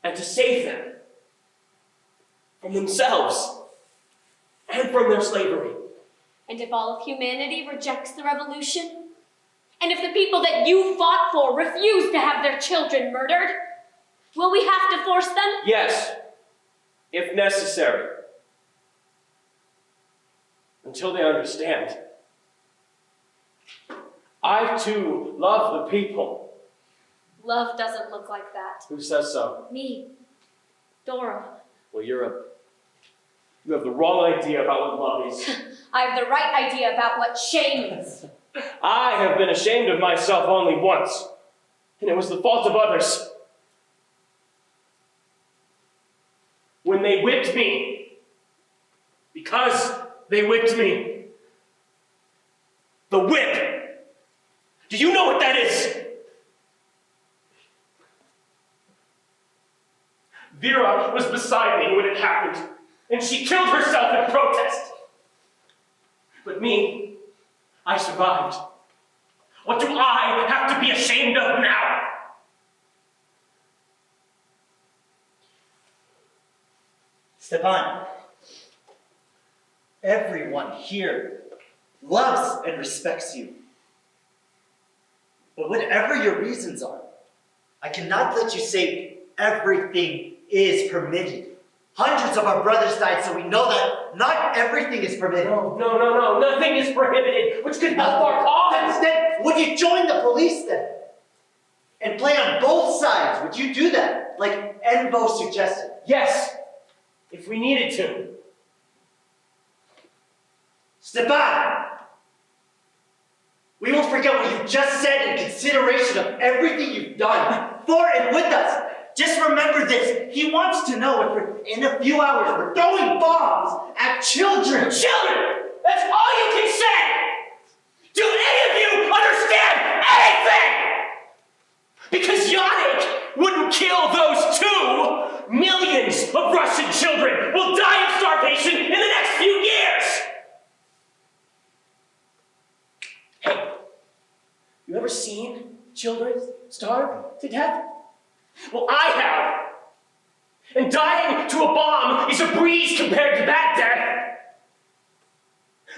and to save them from themselves and from their slavery? And if all of humanity rejects the revolution, and if the people that you fought for refuse to have their children murdered, will we have to force them? Yes, if necessary. Until they understand. I, too, love the people. Love doesn't look like that. Who says so? Me. Dora. Well, you have the wrong idea about what love is. I have the right idea about what shame is. I have been ashamed of myself only once, and it was the fault of others. When they whipped me, because they whipped me. The whip! Do you know what that is? Vera was beside me when it happened, and she killed herself in protest. But me, I survived. What do I have to be ashamed of now? Stepan, everyone here loves and respects you. But whatever your reasons are, I cannot let you say everything is permitted. Hundreds of our brothers died, so we know that not everything is permitted. No. Nothing is prohibited, which could help our cause. Then would you join the police then? And play on both sides? Would you do that? Like Envo suggested. Yes, if we needed to. Stepan! We won't forget what you just said in consideration of everything you've done for and with us. Just remember this. He wants to know if in a few hours we're throwing bombs at children. Children! That's all you can say! Do any of you understand anything? Because Yannick wouldn't kill those 2. Millions of Russian children will die of starvation in the next few years! Hey, you ever seen children starve to death? Well, I have. And dying to a bomb is a breeze compared to that death.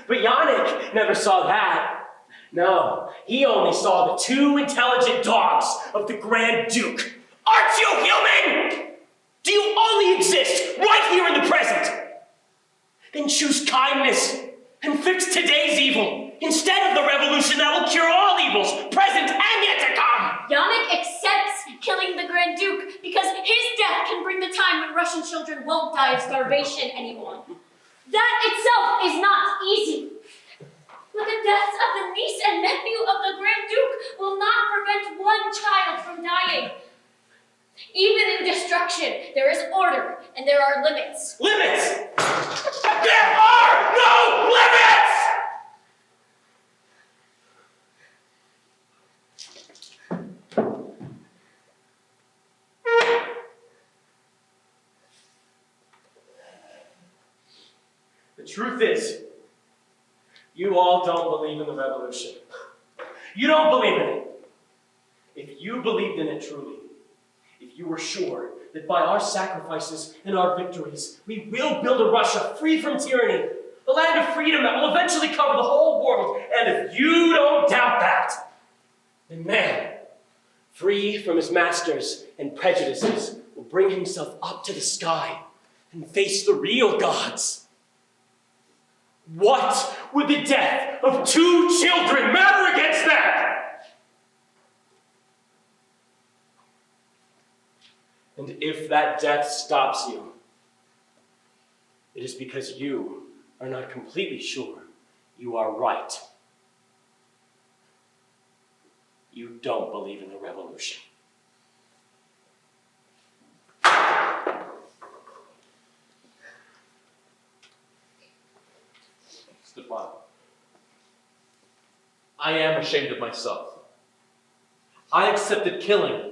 But Yannick never saw that. No, he only saw the 2 intelligent dogs of the Grand Duke. Aren't you human? Do you only exist right here in the present? Then choose kindness and fix today's evil instead of the revolution that will cure all evils, present and yet to come. Yannick accepts killing the Grand Duke because his death can bring the time when Russian children won't die of starvation anymore. That itself is not easy. But the deaths of the niece and nephew of the Grand Duke will not prevent one child from dying. Even in destruction, there is order and there are limits. Limits? There are no limits! The truth is, you all don't believe in the revolution. You don't believe in it. If you believed in it truly, if you were sure that by our sacrifices and our victories, we will build a Russia free from tyranny, a land of freedom that will eventually cover the whole world, and if you don't doubt that, then man, free from his masters and prejudices, will bring himself up to the sky and face the real gods. What would the death of 2 children matter against that? And if that death stops you, it is because you are not completely sure you are right. You don't believe in the revolution. Stefan, I am ashamed of myself. I accepted killing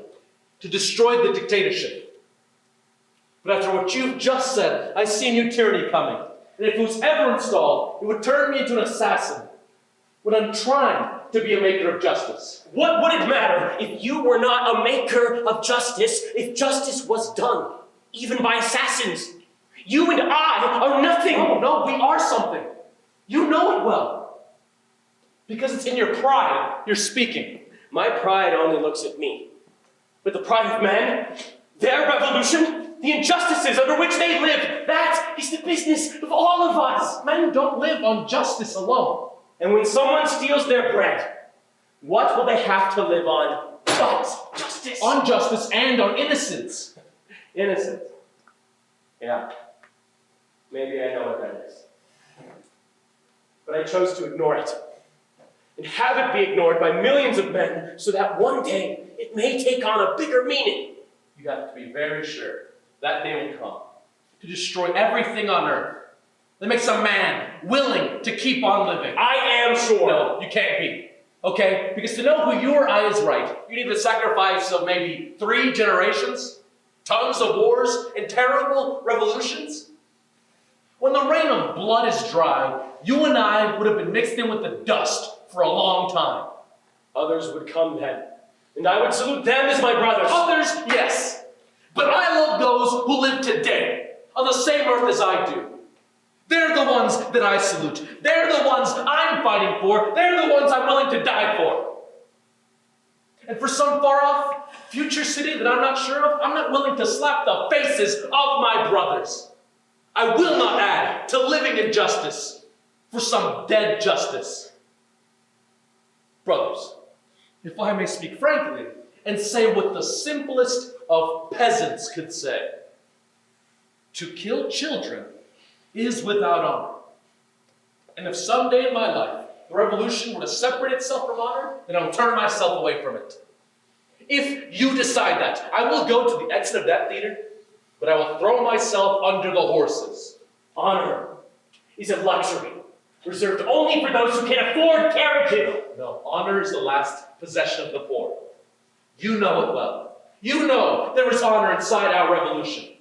to destroy the dictatorship. But after what you've just said, I see a new tyranny coming. And if it was ever installed, it would turn me into an assassin. When I'm trying to be a maker of justice. What would it matter if you were not a maker of justice, if justice was done, even by assassins? You and I are nothing. No, we are something. You know it well. Because it's in your pride you're speaking. My pride only looks at me. But the pride of men, their revolution, the injustices under which they live, that is the business of all of us. Men don't live on justice alone. And when someone steals their bread, what will they have to live on but justice? On justice and on innocence. Innocence. Yeah. Maybe I know what that is. But I chose to ignore it. And have it be ignored by millions of men so that one day it may take on a bigger meaning. You have to be very sure that day will come to destroy everything on earth that makes a man willing to keep on living. I am sure. No, you can't be. Okay? Because to know who you or I is right, you need the sacrifice of maybe 3 generations, tons of wars, and terrible revolutions. When the rain of blood is dry, you and I would have been mixed in with the dust for a long time. Others would come then, and I would salute them as my brothers. Others, yes. But I love those who live today on the same earth as I do. They're the ones that I salute. They're the ones I'm fighting for. They're the ones I'm willing to die for. And for some far-off future city that I'm not sure of, I'm not willing to slap the faces of my brothers. I will not add to living injustice for some dead justice. Brothers, if I may speak frankly and say what the simplest of peasants could say, to kill children is without honor. And if someday in my life the revolution were to separate itself from honor, then I'll turn myself away from it. If you decide that, I will go to the exit of that theater, but I will throw myself under the horses. Honor is a luxury, reserved only for those who can afford carriages. No, honor is the last possession of the poor. You know it well. You know there is honor inside our revolution.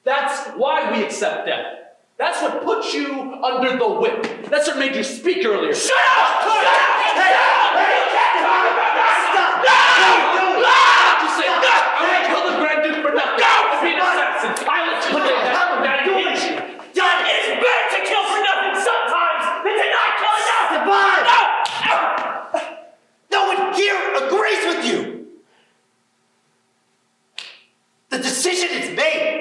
That's why we accept death. That's what put you under the whip. That's what made you speak earlier. Shut up! Shut up! Stop! No! Just say no! I want to kill the Grand Duke for nothing. No! Be an assassin. I let you say that. That is you. Dad, it is better to kill for nothing sometimes than to not kill enough! Goodbye! No one here agrees with you! The decision is made!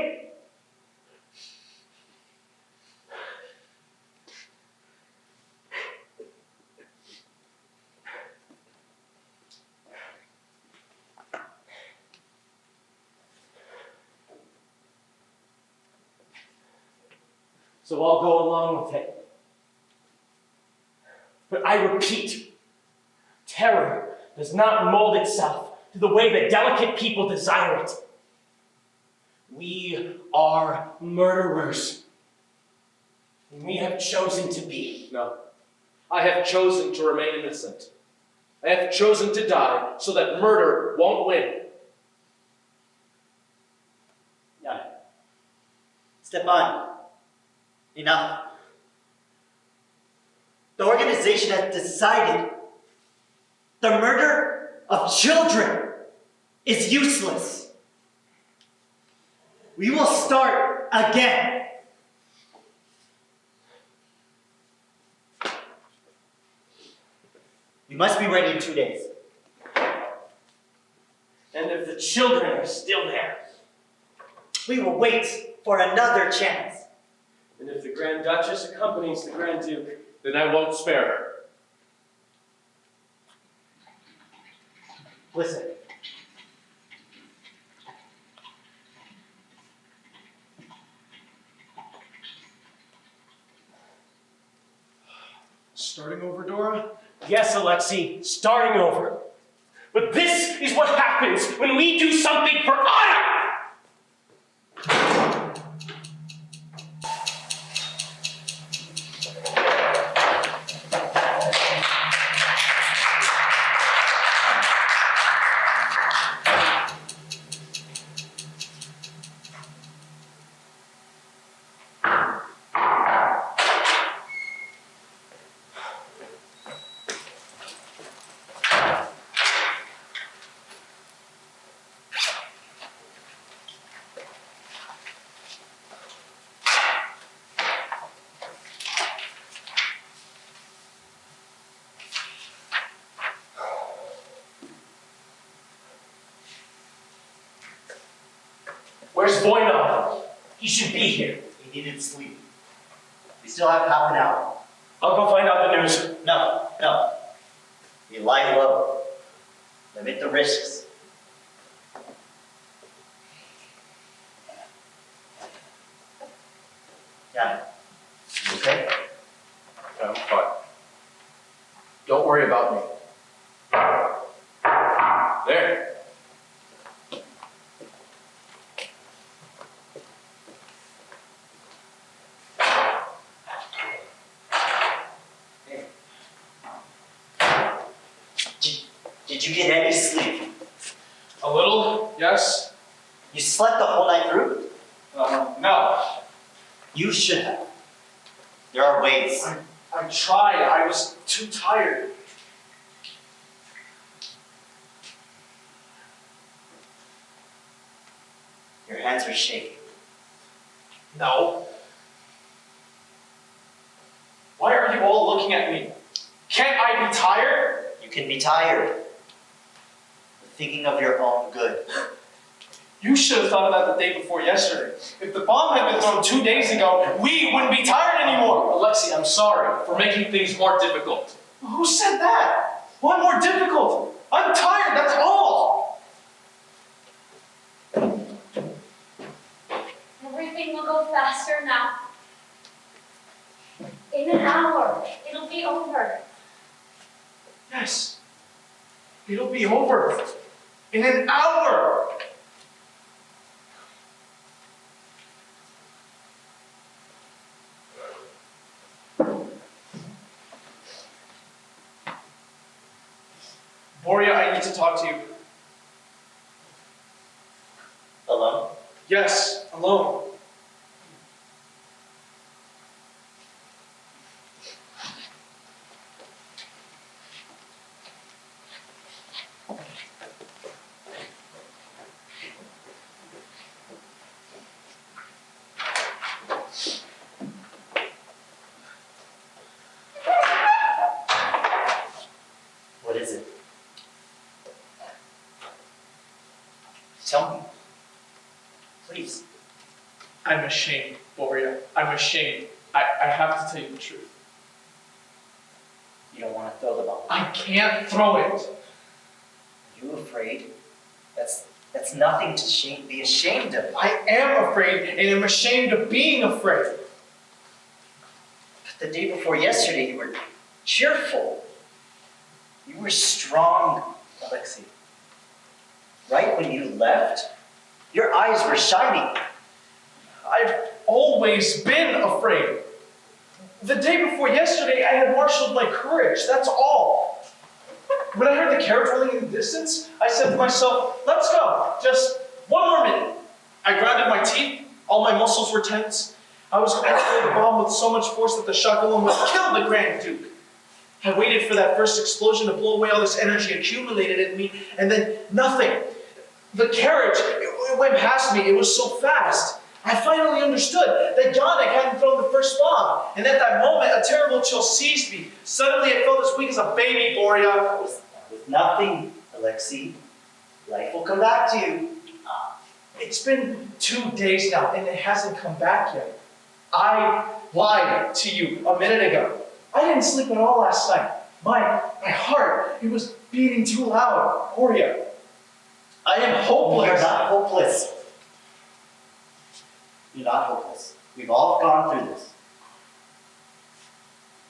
So I'll go along with it. But I repeat, terror does not mold itself to the way that delicate people desire it. We are murderers. And we have chosen to be. No. I have chosen to remain innocent. I have chosen to die so that murder won't win. Yeah. Stepan, enough. The organization has decided the murder of children is useless. we will start again. We must be ready in 2 days. And if the children are still there, We will wait for another chance. and if the Grand Duchess accompanies the Grand Duke, Then I won't spare her. Listen. Starting over, Dora? yes, Alexei, starting over. But this is what happens when we do something for honor! Where's Voynov? He should be here. He needed sleep. We still have half an hour. I'll go find out the news. No. We lie low. Limit the risks. Yeah. You okay? I'm fine. Don't worry about me. There. Did you get any sleep? A little, yes. You slept the whole night through? No. You should have. There are ways. I tried. I was too tired. Your hands are shaking. No. Why are you all looking at me? Can't I be tired? You can be tired. But thinking of your own good. You should have thought about the day before yesterday. If the bomb had been thrown 2 days ago, we wouldn't be tired anymore. Alexei, I'm sorry for making things more difficult. Who said that? Why more difficult? I'm tired, that's all. Everything will go faster now. In an hour, it'll be over. Yes. It'll be over. In an hour. Boria, I need to talk to you. Alone? Yes, alone. What is it? Tell me. Please. I'm ashamed, Boria. I'm ashamed. I have to tell you the truth. You don't want to throw the ball. I can't throw it. Are you afraid? That's nothing to be ashamed of. I am afraid, and I'm ashamed of being afraid. But the day before yesterday, you were cheerful. You were strong, Alexei. Right when you left, your eyes were shining. I've always been afraid. The day before yesterday, I had marshaled my courage, that's all. When I heard the carriage rolling in the distance, I said to myself, let's go, just 1 more minute. I grinded my teeth, all my muscles were tense. I was going to throw the bomb with so much force that the shock alone would kill the Grand Duke. I waited for that first explosion to blow away all this energy accumulated in me, and then nothing. The carriage, it it went past me, it was so fast. I finally understood that Yannick hadn't thrown the first bomb. And at that moment, a terrible chill seized me. Suddenly, I felt as weak as a baby, Boria. That was nothing, Alexei. Life will come back to you. It's been 2 days now, and it hasn't come back yet. I lied to you a minute ago. I didn't sleep at all last night. My heart, it was beating too loud. Boria, I am hopeless. You're not hopeless. You're not hopeless. We've all gone through this.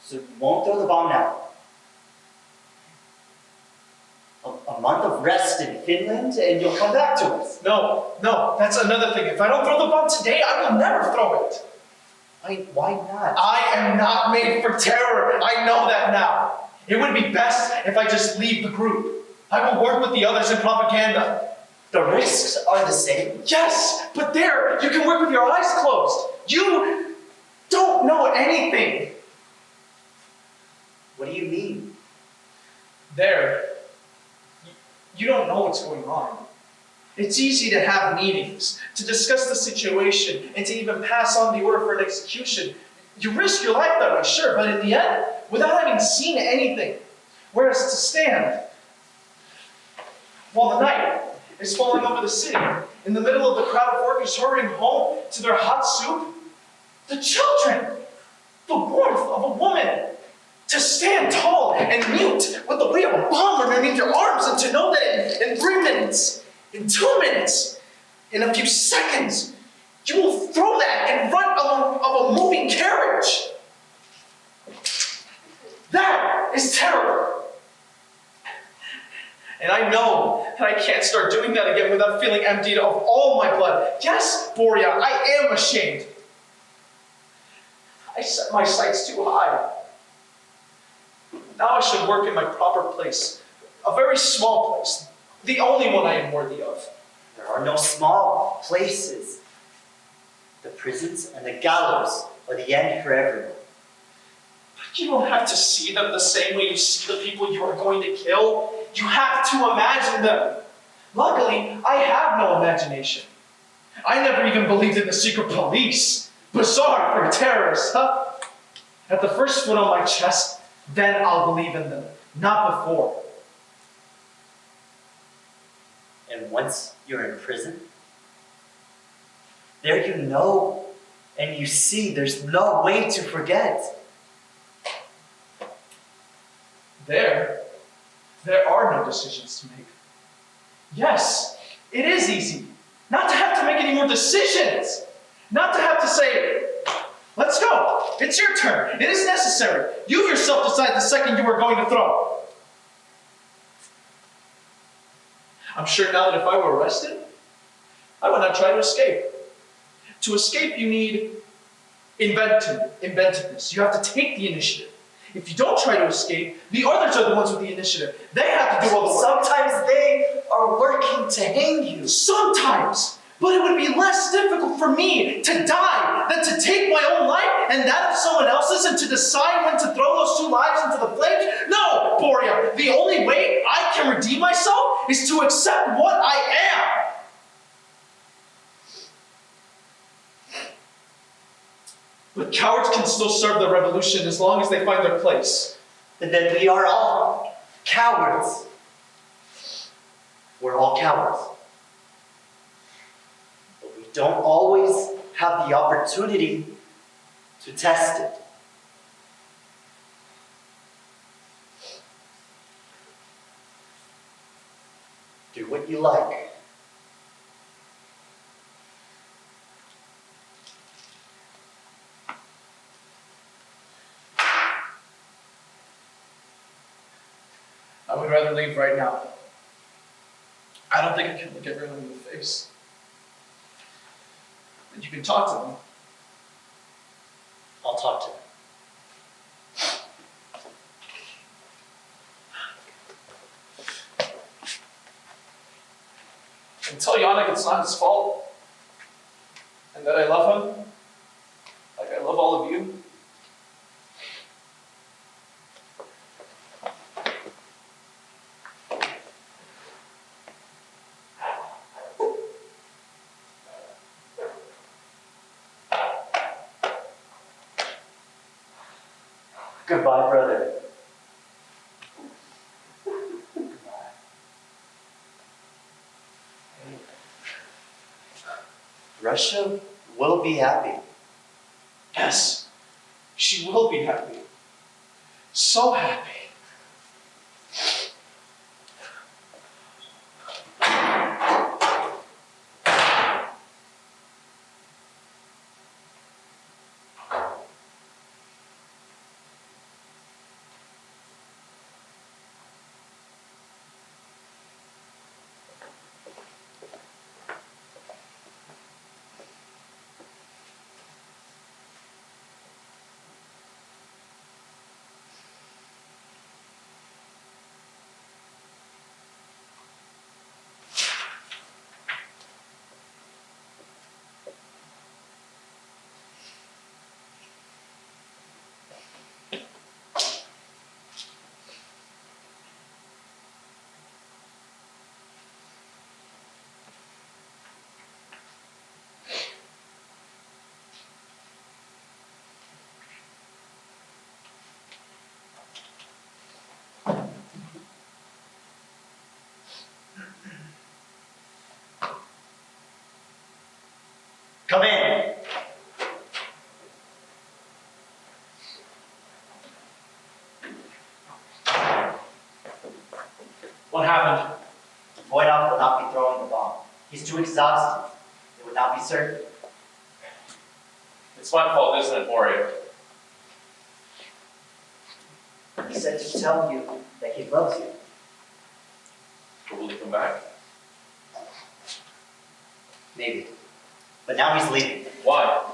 So you won't throw the bomb now. A month of rest in Finland and you'll come back to us. No, that's another thing. If I don't throw the bomb today, I will never throw it. Why not? I am not made for terror. I know that now. It would be best if I just leave the group. I will work with the others in propaganda. The risks are the same. Yes, but there, you can work with your eyes closed. You don't know anything. What do you mean? There, you don't know what's going on. It's easy to have meetings, to discuss the situation, and to even pass on the order for an execution. You risk your life that way, sure, but in the end, without having seen anything. Whereas to stand, while the night is falling over the city, in the middle of the crowd of workers hurrying home to their hot soup, the children, the warmth of a woman, to stand tall and mute with the weight of a bomb underneath your arms, and to know that in 3 minutes, in 2 minutes, in a few seconds, you will throw that in front of a moving carriage. That is terror. And I know that I can't start doing that again without feeling emptied of all my blood. Yes, Boria, I am ashamed. I set my sights too high. Now I should work in my proper place. A very small place. The only one I am worthy of. There are no small places. The prisons and the gallows are the end for everyone. But you don't have to see them the same way you see the people you are going to kill. You have to imagine them. Luckily, I have no imagination. I never even believed in the secret police. Bizarre for a terrorist, huh? At the first foot on my chest, then I'll believe in them. Not before. And once you're in prison, there you know and you see there's no way to forget. There are no decisions to make. Yes, it is easy not to have to make any more decisions. Not to have to say, let's go. It's your turn. It is necessary. You yourself decide the second you are going to throw. I'm sure now that if I were arrested, I would not try to escape. To escape, you need inventiveness. You have to take the initiative. If you don't try to escape, the others are the ones with the initiative. They have to do all the work. Sometimes they are working to hang you. Sometimes. But it would be less difficult for me to die than to take my own life and that of someone else's and to decide when to throw those 2 lives into the flames. No, Boria, the only way I can redeem myself is to accept what I am. But cowards can still serve the revolution as long as they find their place. And then we are all cowards. We're all cowards. But we don't always have the opportunity to test it. Do what you like. I would rather leave right now. I don't think I can look everyone in the face. And you can talk to them. I'll talk to them. And tell Yannick it's not his fault. And that I love him. Like I love all of you. Goodbye, brother. Russia will be happy. Yes, she will be happy. So happy. Come in. What happened? Voynov will not be throwing the bomb. He's too exhausted. It would not be certain. It's my fault, isn't it, Warrior? He said to tell you that he loves you. But will he come back? Maybe. But now he's leaving. Why?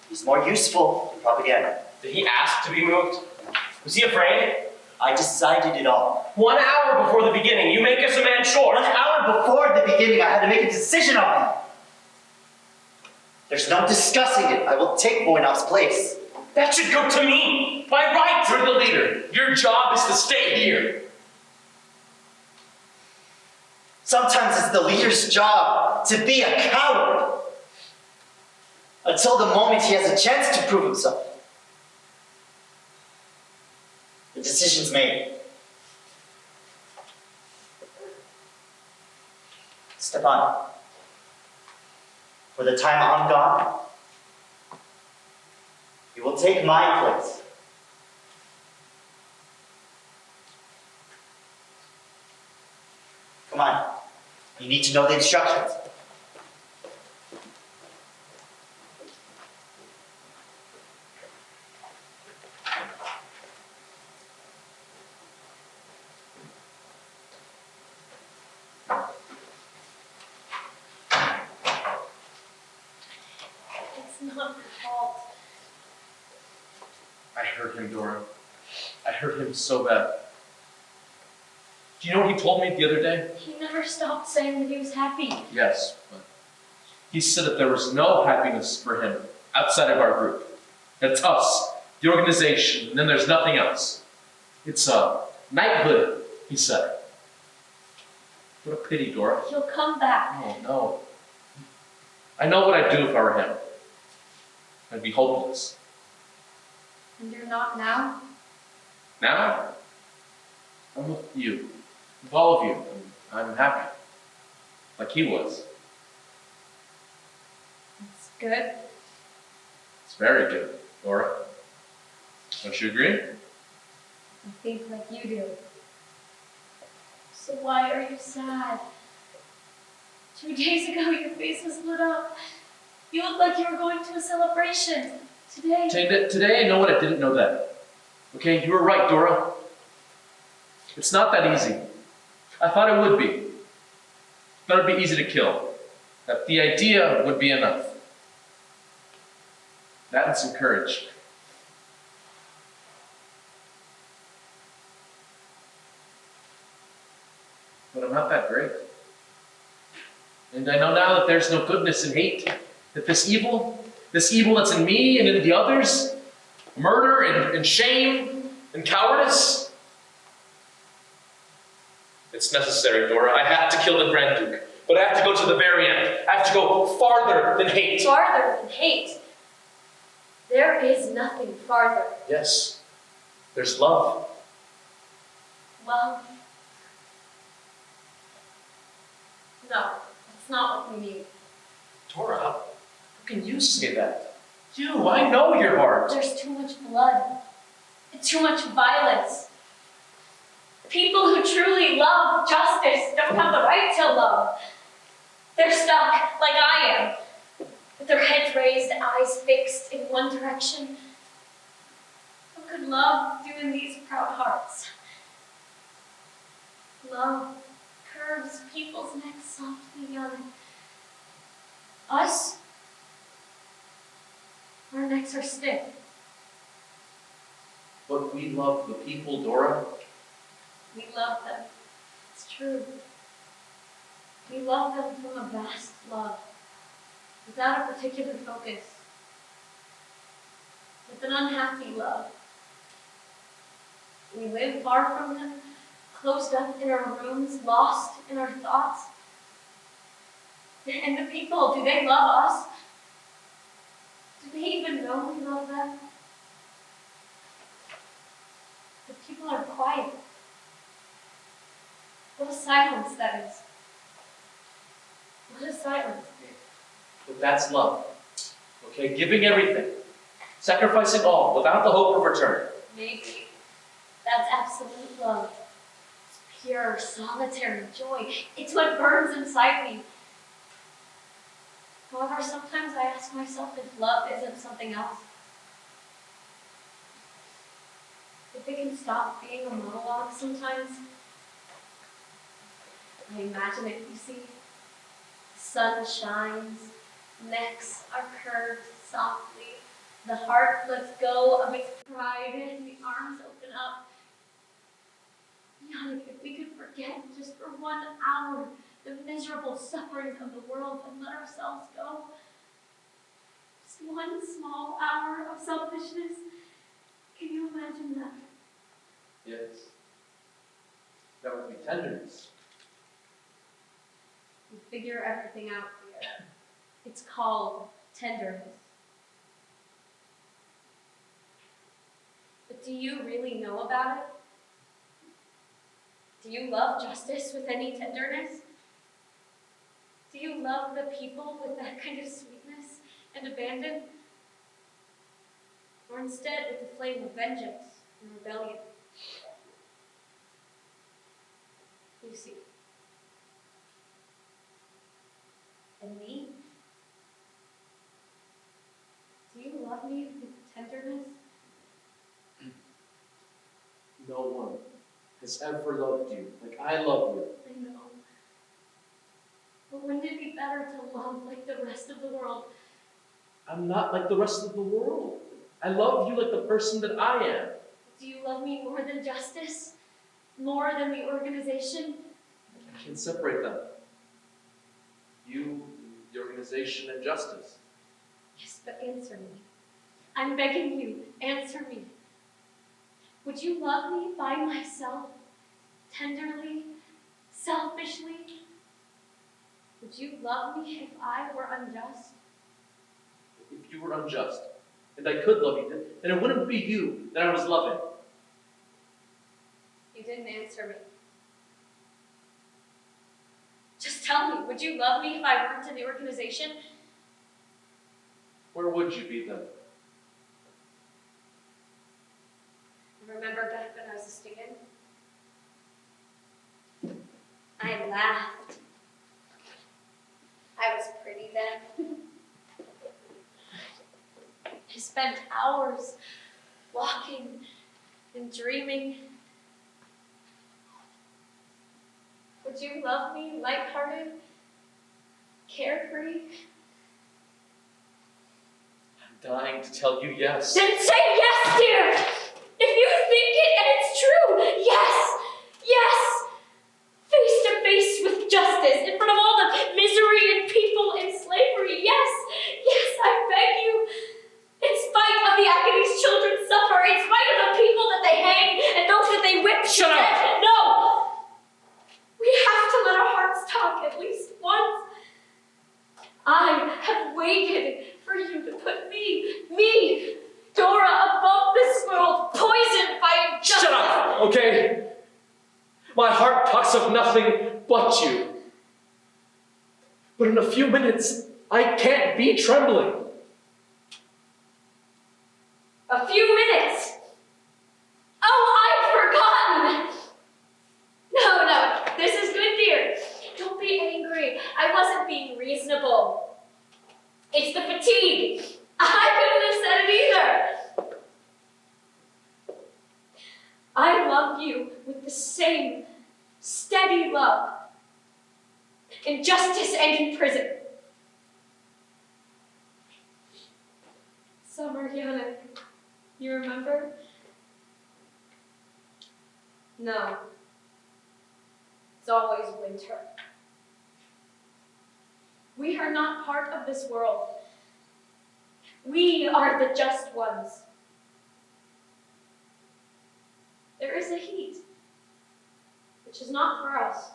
He's more useful in propaganda. Did he ask to be moved? Was he afraid? I decided it all. 1 hour before the beginning, you make us a man short. 1 hour before the beginning, I had to make a decision on him. There's no discussing it. I will take Voynov's place. That should go to me, by right. You're the leader. Your job is to stay here. Sometimes it's the leader's job to be a coward. Until the moment he has a chance to prove himself. The decision's made. Stepan, for the time I'm gone, you will take my place. Come on, you need to know the instructions. It's not your fault. I hurt him, Dora. I hurt him so bad. Do you know what he told me the other day? He never stopped saying that he was happy. Yes, but he said that there was no happiness for him outside of our group. It's us, the organization, and then there's nothing else. It's a knighthood, he said. What a pity, Dora. He'll come back. Oh, no. I know what I'd do if I were him. I'd be hopeless. And you're not now? Now, I'm with you, with all of you, and I'm happy. Like he was. That's good. It's very good, Dora. Don't you agree? I think like you do. So why are you sad? 2 days ago, your face was lit up. You looked like you were going to a celebration. Today... Today I know what I didn't know then. Okay, you were right, Dora. It's not that easy. I thought it would be. I thought it'd be easy to kill. That the idea would be enough. That and some courage. But I'm not that great. And I know now that there's no goodness in hate. That this evil that's in me and in the others, murder and shame and cowardice, it's necessary, Dora. I have to kill the Grand Duke. But I have to go to the very end. I have to go farther than hate. Farther than hate. There is nothing farther. Yes, There's love. Love? No, that's not what we need. Dora, how can you say that? You, I know your heart. There's too much blood. Too much violence. People who truly love justice don't have the right to love. They're stuck, like I am, with their heads raised, eyes fixed in one direction. What could love do in these proud hearts? Love curves people's necks softly young. Us? Our necks are stiff. But we love the people, Dora. We love them. It's true. We love them from a vast love, without a particular focus, with an unhappy love. We live far from them, closed up in our rooms, lost in our thoughts. And the people, do they love us? Do they even know we love them? The people are quiet. What a silence that is. What a silence. But that's love. Okay, giving everything. Sacrificing all without the hope of return. Maybe. That's absolute love. It's pure, solitary joy. It's what burns inside me. However, sometimes I ask myself if love isn't something else. If it can stop being a monologue sometimes. I imagine it, you see. The sun shines, necks are curved softly, the heart lets go of its pride, and the arms open up. Young, if we could forget just for 1 hour the miserable sufferings of the world and let ourselves go. Just 1 small hour of selfishness. Can you imagine that? Yes. That would be tenderness. We figure everything out here. It's called tenderness. But do you really know about it? Do you love justice with any tenderness? Do you love the people with that kind of sweetness and abandon? Or instead with the flame of vengeance and rebellion? You see. And me? Do you love me with tenderness? No one has ever loved you like I love you. I know. But wouldn't it be better to love like the rest of the world? I'm not like the rest of the world. I love you like the person that I am. Do you love me more than justice? More than the organization? I can't separate them. You, the organization, and justice. Yes, but answer me. I'm begging you, answer me. Would you love me by myself, tenderly, selfishly? Would you love me if I were unjust? If you were unjust, and I could love you, then it wouldn't be you that I was loving. You didn't answer me. Just tell me, would you love me if I weren't in the organization? Where would you be then? Remember back when I was a student? I laughed. I was pretty then. I spent hours walking and dreaming. Would you love me lighthearted, carefree? I'm dying to tell you yes. Then say yes, dear! If you think it and it's true, yes! Yes! Face to face with justice, in front of all the misery and people in slavery, yes! Yes, I beg you! In spite of the agonies children suffer, in spite of the people that they hang and those that they whip to Shut up! death, no! We have to let our hearts talk at least once. I have waited for you to put me, Dora, above this world, poisoned by of nothing but you. But in a few minutes, I can't be trembling. A few minutes. Oh, I'd forgotten. No, this is good, dear. Don't be angry. I wasn't being reasonable. It's the fatigue. I couldn't have said it either. I love you with the same steady love in justice and in prison. Summer, Ciolek, you remember? No. It's always winter. We are not part of this world. We are the just ones. There is a heat, which is not for us.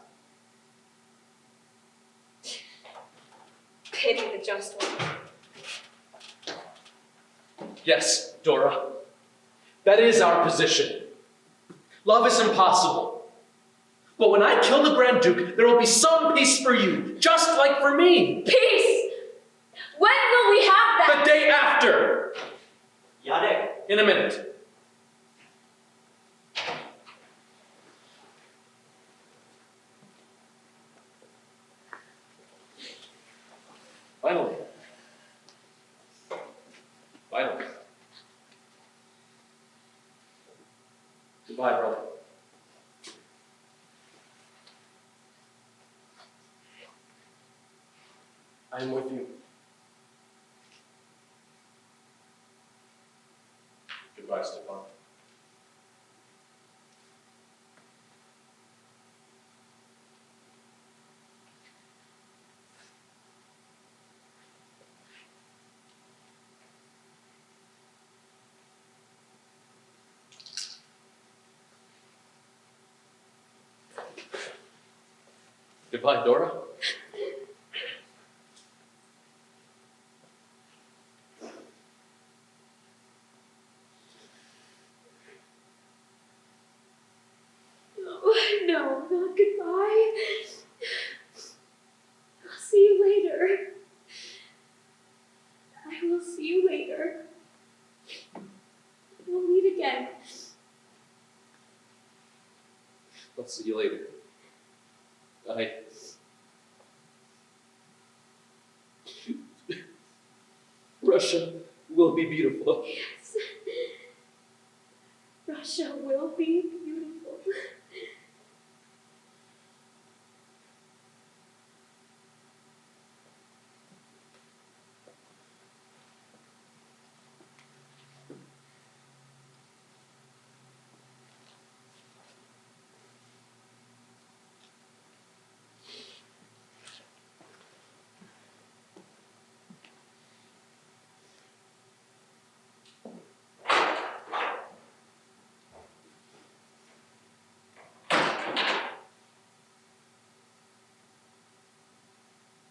Pity the just ones. Yes, Dora. That is our position. Love is impossible. But when I kill the Grand Duke, there will be some peace for you, just like for me. Peace! When will we have that? The day after. Ciolek, In a minute. Finally. Goodbye, brother. I am with you. Goodbye, Stefan. Goodbye, Dora. No, not goodbye. I'll see you later. I will see you later. We'll meet again. I'll see you later. Bye. Russia will be beautiful. Yes. Russia will be beautiful.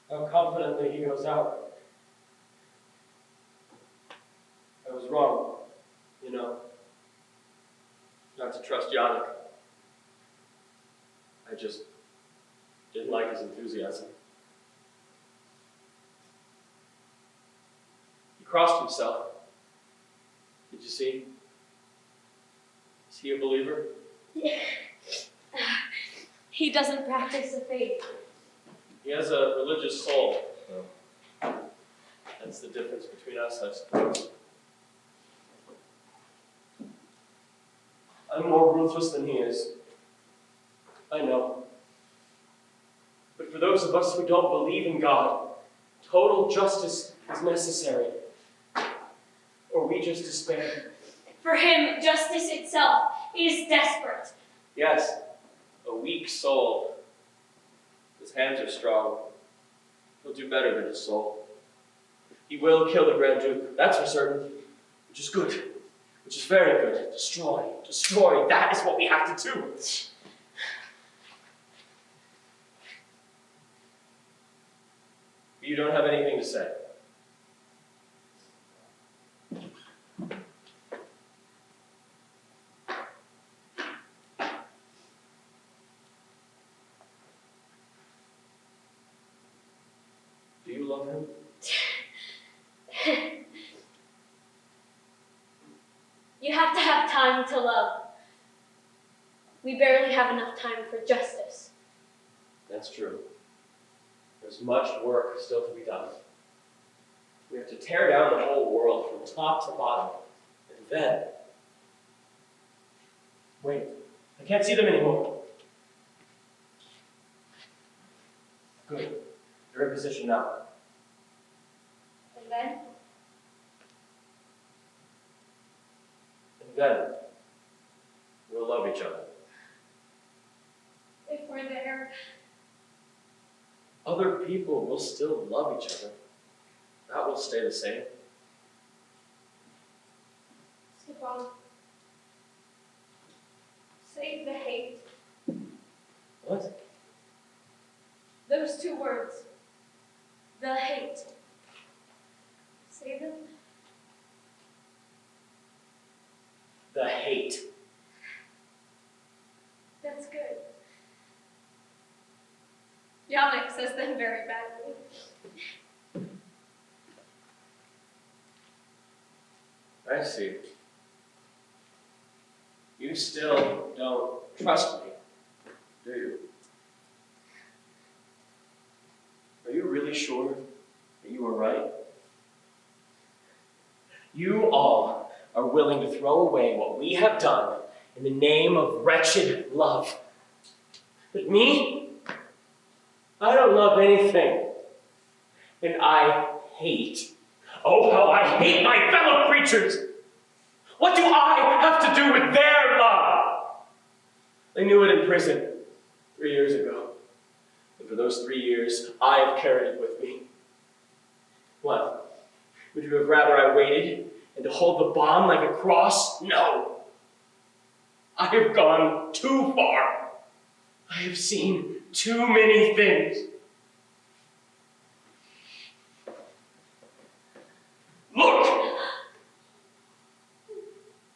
How confidently he goes out. I was wrong, not to trust Ciolek. I just didn't like his enthusiasm. He crossed himself. Did you see? Is he a believer? He doesn't practice the faith. He has a religious soul, though. That's the difference between us, I suppose. I'm more ruthless than he is. I know. But for those of us who don't believe in God, total justice is necessary. Or we just despair. For him, justice itself is desperate. Yes, a weak soul. His hands are strong. He'll do better than his soul. He will kill the Grand Duke, that's for certain. Which is good. Which is very good. Destroy. Destroy. That is what we have to do. You don't have anything to say. him? You have to have time to love. We barely have enough time for justice. That's true. There's much work still to be done. We have to tear down the whole world from top to bottom. And then... Wait, I can't see them anymore. Good. They're in position now. And then? And then, we'll love each other. If we're there. Other people will still love each other. That will stay the same. Stefan. Save the hate. What? Those two words. The hate. Say them. The hate. That's good. Ciolek says them very badly. I see. You still don't trust me, do you? Are you really sure that you were right? You all are willing to throw away what we have done in the name of wretched love. But me? I don't love anything. And I hate. Oh, how I hate my fellow creatures! What do I have to do with their love? I knew it in prison 3 years ago. And for those 3 years, I have carried it with me. What? Would you have rather I waited and to hold the bomb like a cross? No. I have gone too far. I have seen too many things. Look!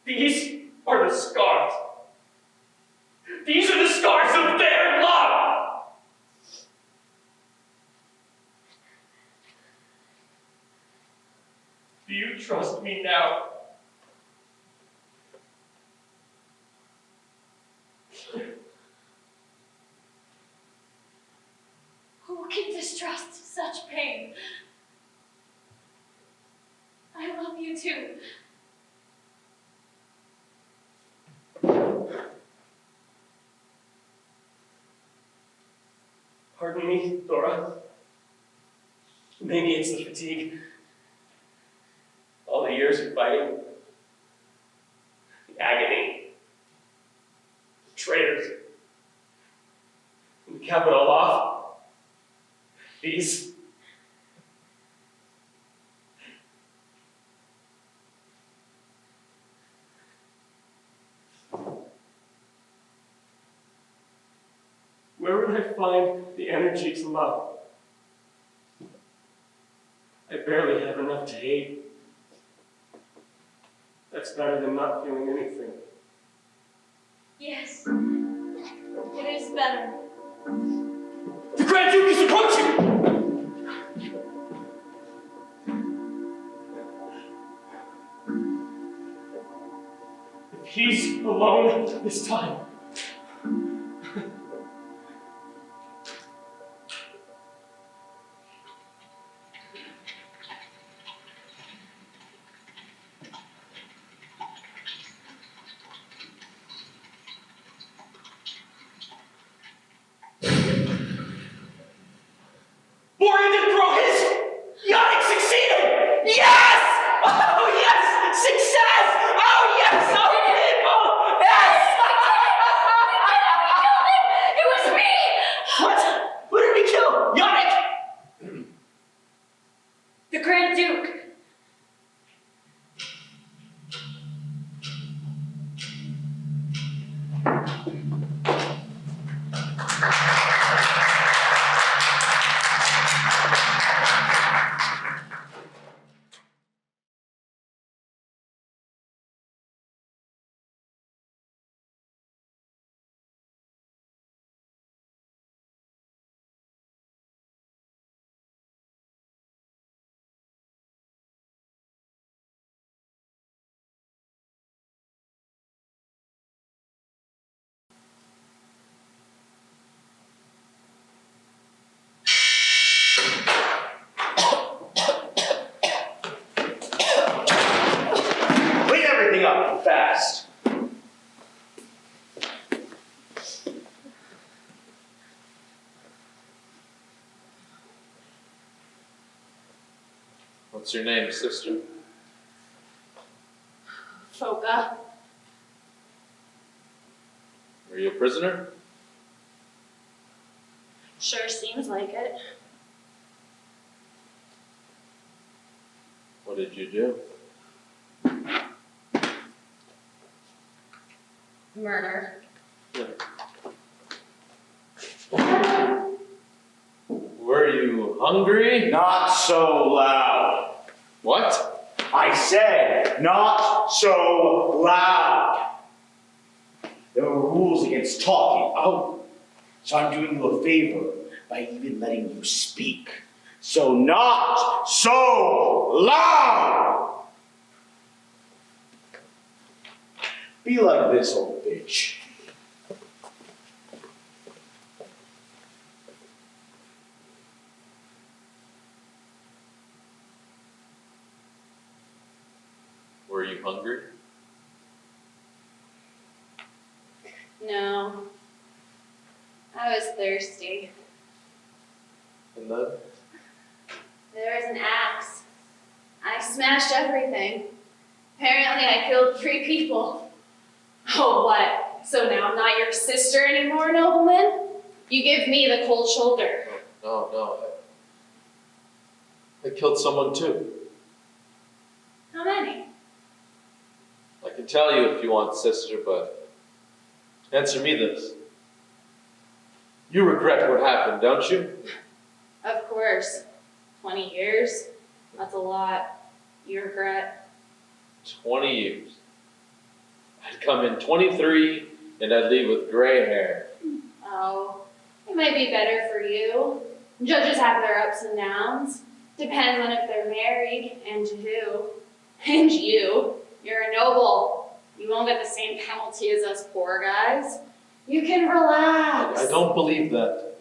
These are the scars. These are the scars of their love! Do you trust me now? Who can distrust such pain? I love you too. Pardon me, Dora. Maybe it's the fatigue. All the years of fighting. The agony. The traitors. And to cap it all off, these. Where would I find the energy to love? I barely have enough to hate. That's better than not feeling anything. Yes, it is better. The Grand Duke is approaching! If he's alone this time, What's your name, sister? Foka. Are you a prisoner? Sure seems like it. What did you do? Murder. Were you hungry? Not so loud. What? I said, not so loud. There are rules against talking out. So I'm doing you a favor by even letting you speak. So not so loud. Be like this old bitch. Were you hungry? No. I was thirsty. And then? There was an axe. I smashed everything. Apparently I killed 3 people. Oh, what? So now I'm not your sister anymore, nobleman? You give me the cold shoulder. No. I killed someone too. How many? I can tell you if you want, sister, but answer me this. You regret what happened, don't you? Of course. 20 years? That's a lot. You regret? 20 years. I'd come in 23 and I'd leave with gray hair. Oh, it might be better for you. Judges have their ups and downs. Depends on if they're married and to who. And you're a noble. You won't get the same penalty as us poor guys. You can relax. I don't believe that.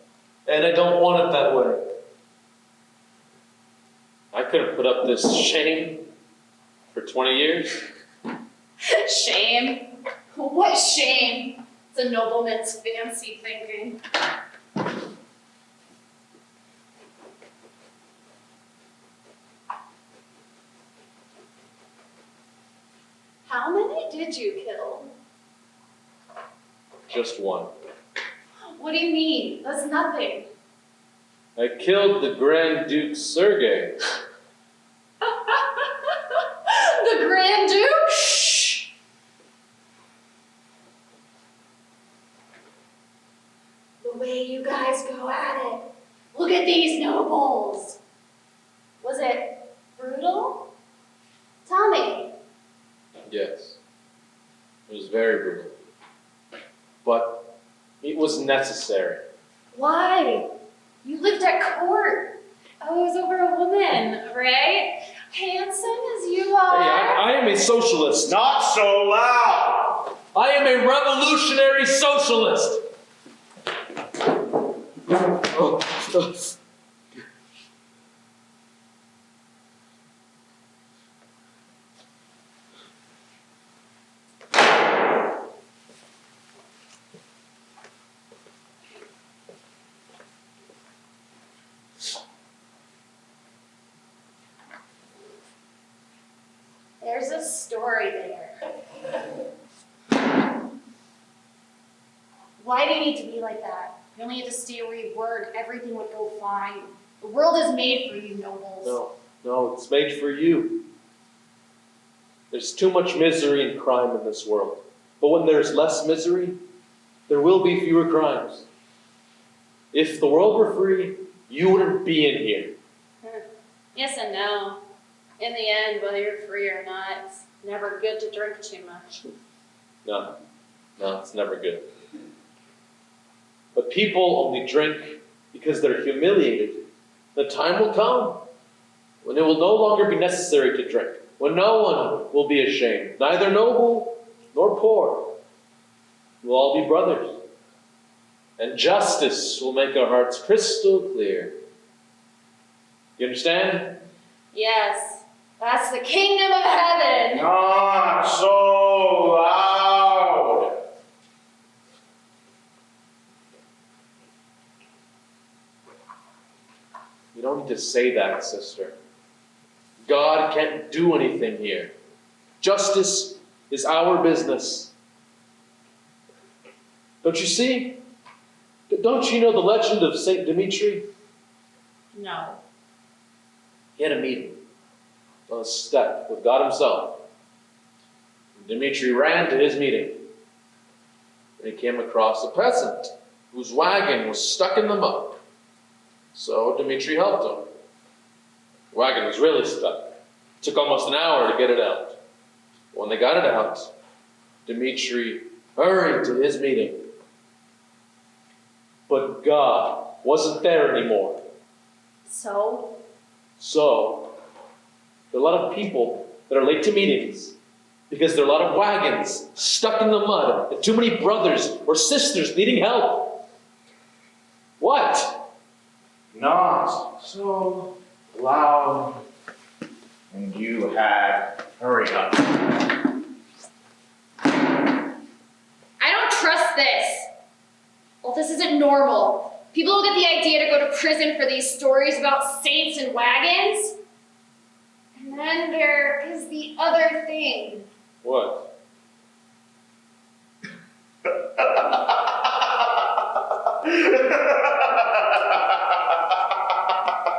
And I don't want it that way. I couldn't put up this shame for 20 years. Shame? What shame? It's a nobleman's fancy thinking. How many did you kill? Just one. What do you mean? That's nothing. I killed the Grand Duke Sergei. The Grand Duke? Shh! The way you guys go at it. Look at these nobles. Was it brutal? Tell me. Yes. It was very brutal. But it was necessary. Why? You lived at court. Oh, it was over a woman, right? Handsome as you are. Hey, I am a socialist. Not so loud. I am a revolutionary socialist. Oh, There's a story there. Why do you need to be like that? You only had to stay where you were and everything would go fine. The world is made for you, nobles. No, it's made for you. There's too much misery and crime in this world. But when there's less misery, there will be fewer crimes. If the world were free, you wouldn't be in here. Yes and no. In the end, whether you're free or not, it's never good to drink too much. No, it's never good. But people only drink because they're humiliated. The time will come when it will no longer be necessary to drink, when no one will be ashamed, neither noble nor poor. We'll all be brothers. And justice will make our hearts crystal clear. You understand? Yes, that's the kingdom of heaven. Not so loud. You don't need to say that, sister. God can't do anything here. Justice is our business. Don't you see? Don't you know the legend of Saint Dimitri? No. He had a meeting on a step with God himself. Dimitri ran to his meeting. And he came across a peasant whose wagon was stuck in the mud. So Dimitri helped him. The wagon was really stuck. It took almost an hour to get it out. When they got it out, Dimitri hurried to his meeting. But God wasn't there anymore. So? So, there are a lot of people that are late to meetings because there are a lot of wagons stuck in the mud and too many brothers or sisters needing help. What? Not so loud. And you had hurry up. I don't trust this. Well, this isn't normal. People will get the idea to go to prison for these stories about saints and wagons. And then there is the other thing. What?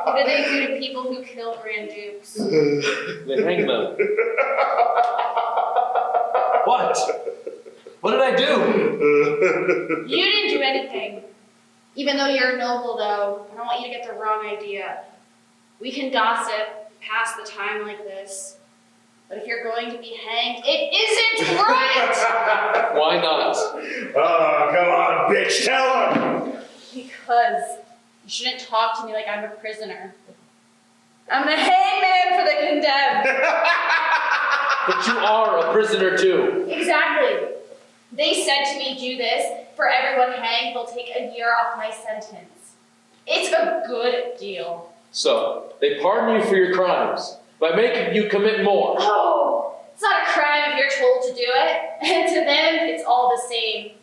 What do they do to people who kill Grand Dukes? They hang them. What? What did I do? You didn't do anything. Even though you're noble, though, I don't want you to get the wrong idea. We can gossip, pass the time like this. But if you're going to be hanged, it isn't right! Why not? Oh, come on, bitch, tell him! Because you shouldn't talk to me like I'm a prisoner. I'm the hangman for the condemned. But you are a prisoner too. Exactly. They said to me, do this, for everyone hanged, they'll take a year off my sentence. It's a good deal. So, they pardon you for your crimes by making you commit more. Oh, it's not a crime if you're told to do it. And to them, it's all the same.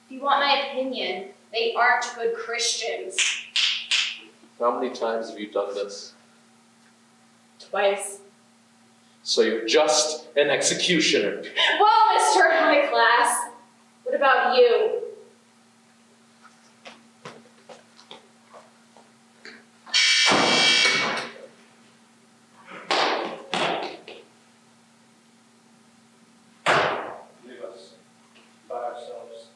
If you want my opinion, they aren't good Christians. How many times have you done this? Twice. So you're just an executioner. Well, Mr. High Class, what about you? Leave us by ourselves.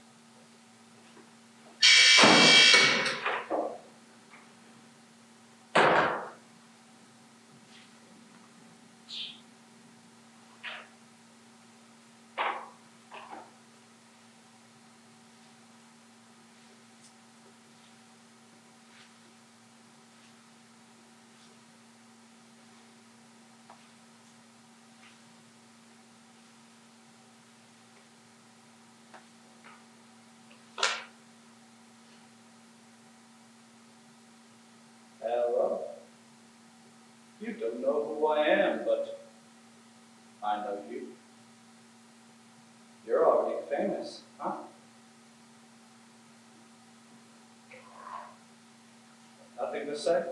Hello. You don't know who I am, but I know you. You're already famous, huh? Nothing to say?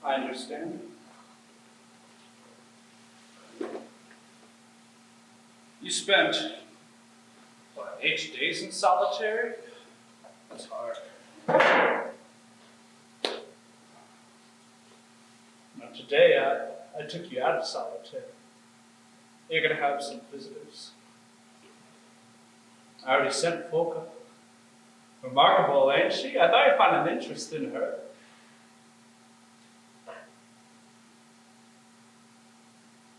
I understand. You spent, what, 8 days in solitary? That's hard. Now today, I took you out of solitary. You're gonna have some visitors. I already sent folk up. Remarkable, ain't she? I thought you'd find an interest in her.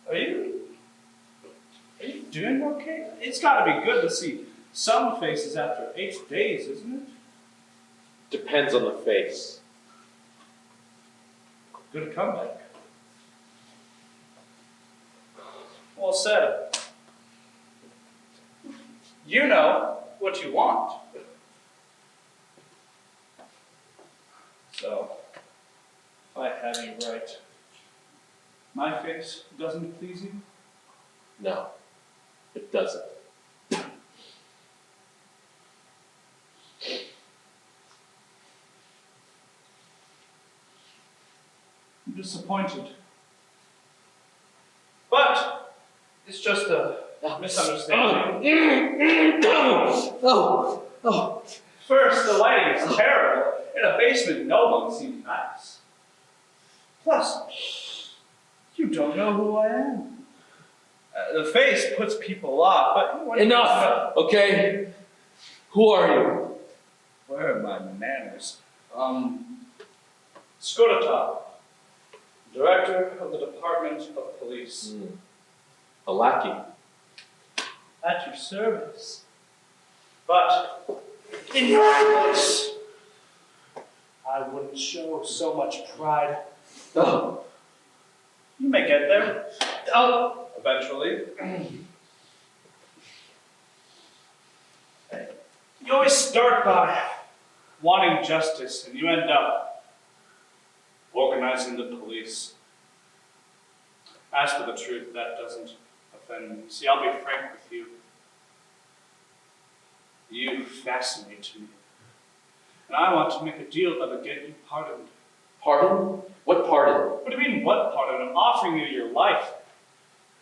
Are you doing okay? It's gotta be good to see some faces after 8 days, isn't it? Depends on the face. Good comeback. Well said. You know what you want. So, if I have you right, my face doesn't please you? No, it doesn't. disappointed. But it's just a misunderstanding. First, the lighting is terrible. In a basement, no one seems nice. Plus, you don't know who I am. The face puts people off, but... Enough! Okay? Who are you? Where are my manners? Escudero, Director of the Department of Police. A lackey. At your service. But in your place, I wouldn't show so much pride. Oh. You may get there. Eventually. You always start by wanting justice, and you end up organizing the police. As for the truth, that doesn't offend me. See, I'll be frank with you. You fascinate me. And I want to make a deal that'll get you pardoned. Pardon? What pardon? What do you mean, what pardon? I'm offering you your life.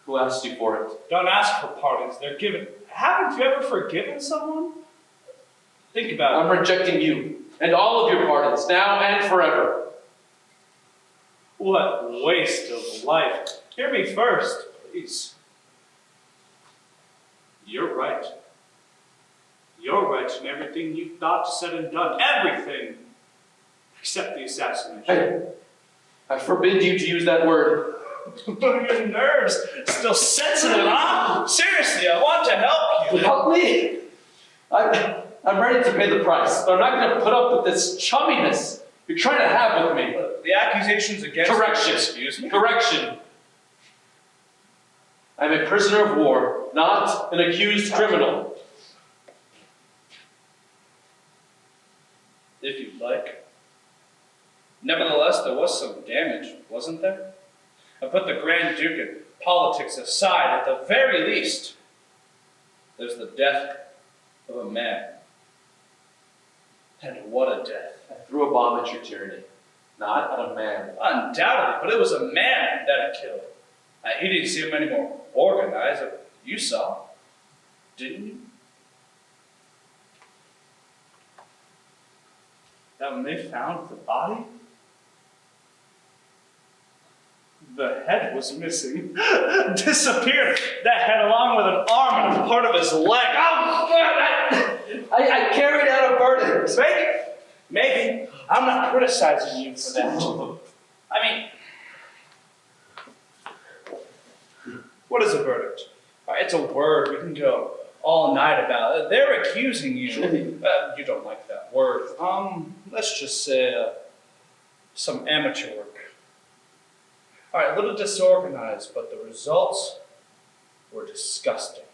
Who asked you for it? Don't ask for pardons, they're given. Haven't you ever forgiven someone? Think about it. I'm rejecting you and all of your pardons, now and forever. What waste of life. Hear me first, please. You're right. You're right in everything you thought, said, and done. Everything! Except the assassination. I forbid you to use that word. But your nerves still sensitive, huh? Seriously, I want to help you. Help me? I'm ready to pay the price, but I'm not going to put up with this chumminess you're trying to have with me. The accusations against Correction. you, excuse me. Correction. I'm a prisoner of war, not an accused criminal. If you'd like. Nevertheless, there was some damage, wasn't there? I put the Grand Duke and politics aside. At the very least, there's the death of a man. And what a death. I threw a bomb at your tyranny, not at a man. Undoubtedly, but it was a man that it killed. He didn't seem any more organized. You saw, didn't you? That when they found the body, the head was missing. Disappeared. That head along with an arm and a part of his leg. Oh, God! I carried out a verdict. Maybe. I'm not criticizing you for that. I mean, what is a verdict? It's a word we can go all night about. They're accusing you. You don't like that word. Let's just say some amateur work. All right, a little disorganized, but the results were disgusting.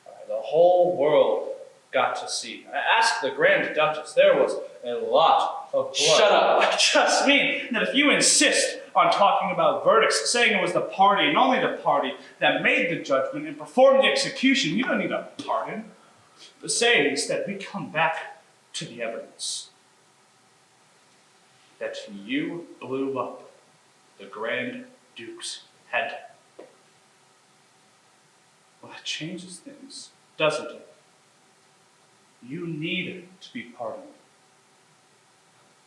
All right, the whole world got to see. Ask the Grand Duchess. There was a lot of blood. Shut up. I just mean that if you insist on talking about verdicts, saying it was the party and only the party that made the judgment and performed the execution, you don't need a pardon. But say instead, we come back to the evidence that you blew up the Grand Duke's head. Well, that changes things, doesn't it? You need to be pardoned.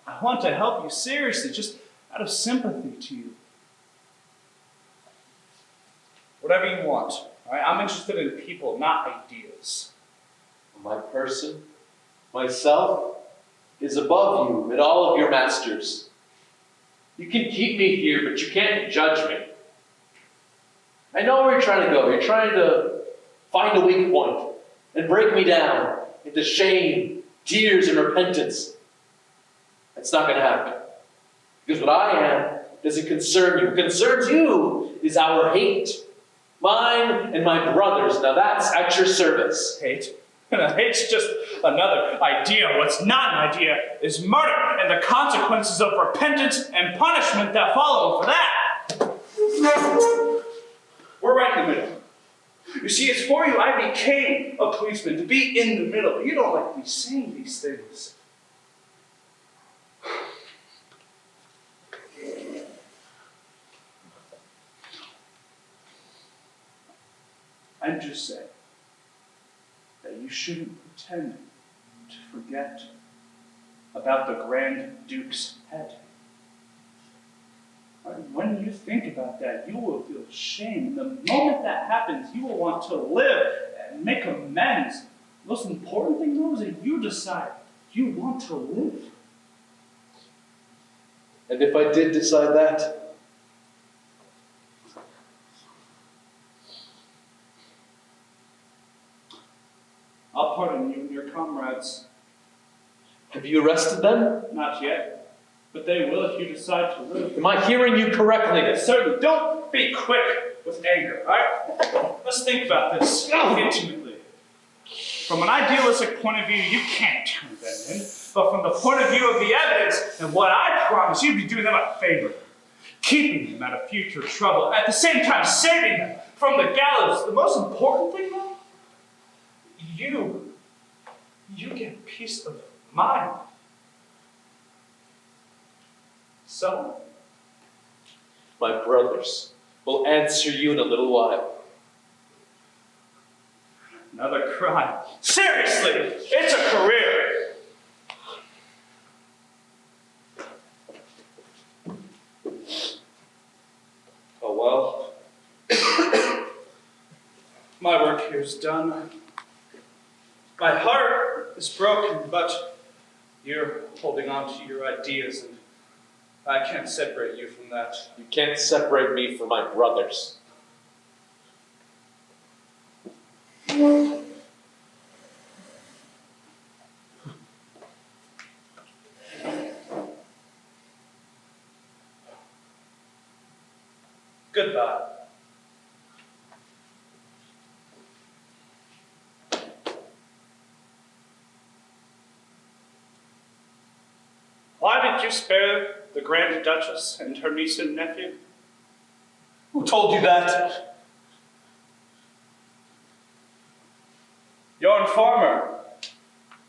I want to help you seriously, just out of sympathy to you. Whatever you want. All right? I'm interested in people, not ideas. My person, myself, is above you and all of your masters. You can keep me here, but you can't judge me. I know where you're trying to go. You're trying to find a weak point and break me down into shame, tears, and repentance. That's not going to happen. Because what I am doesn't concern you. What concerns you is our hate. Mine and my brother's. Now that's at your service. Hate? Hate's just another idea. What's not an idea is murder and the consequences of repentance and punishment that follow for that. We're right in the middle. You see, it's for you I became a policeman, to be in the middle. But you don't like me saying these things. and just say that you shouldn't pretend to forget about the Grand Duke's head. When you think about that, you will feel shame. The moment that happens, you will want to live and make amends. The most important thing, though, is that you decide you want to live. And if I did decide that, I'll pardon you and your comrades. have you arrested them? Not yet, but they will if you decide to live. Am I hearing you correctly? Certainly, don't be quick with anger, all right? Let's think about this intimately. From an idealistic point of view, you can't turn them in. But from the point of view of the evidence, and what I promise, you'd be doing them a favor. Keeping them out of future trouble, at the same time saving them from the gallows. The most important thing, though, you get peace of mind. So, My brothers will answer you in a little while. another crime. Seriously, it's a career. Oh well. My work here's done. My heart is broken, but you're holding on to your ideas, and I can't separate you from that. You can't separate me from my brothers. Goodbye. Why did you spare the Grand Duchess and her niece and nephew? Who told you that? Your informer.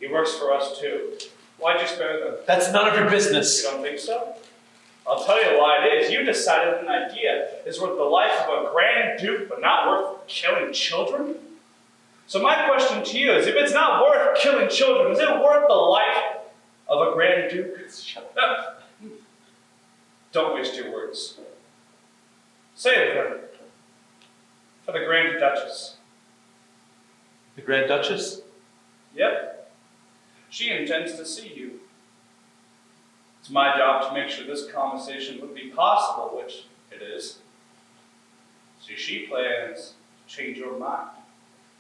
He works for us too. Why'd you spare them? That's none of your You business. don't think so? I'll tell you why it is. You decided an idea is worth the life of a Grand Duke, but not worth killing children? So my question to you is, if it's not worth killing children, is it worth the life of a Grand Duke? Don't waste your words. Say it then. For the Grand Duchess. The Grand Duchess? Yep. She intends to see you. It's my job to make sure this conversation would be possible, which it is. See, she plans to change your mind.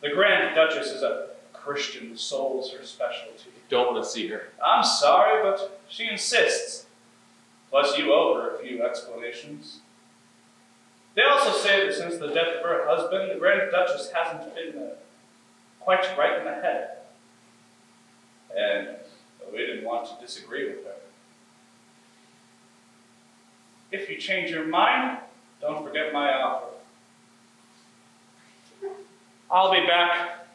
The Grand Duchess is a Christian soul's her specialty. Don't want to see her. I'm sorry, but she insists. Plus, you owe her a few explanations. They also say that since the death of her husband, the Grand Duchess hasn't been quite right in the head. And we didn't want to disagree with her. If you change your mind, don't forget my offer. I'll be back.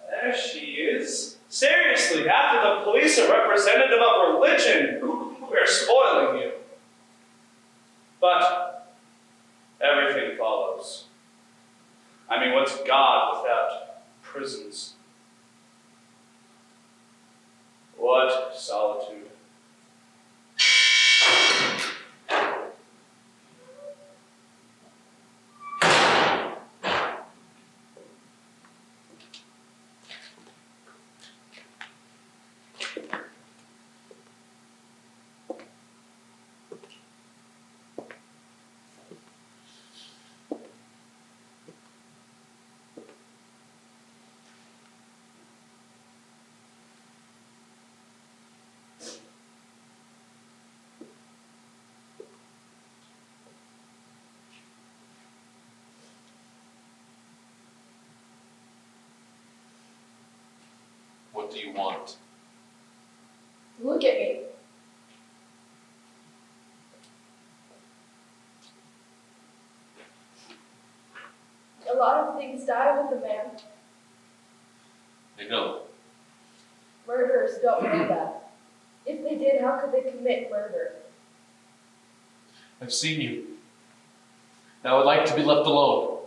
There she is. Seriously, after the police are representative of religion, we're spoiling you. But everything follows. I mean, what's God without prisons? What solitude. What do you want? Look at me. A lot of things die with a man. I know. Murderers don't know that. kid, how could they commit murder? I've seen you. And I would like to be left alone.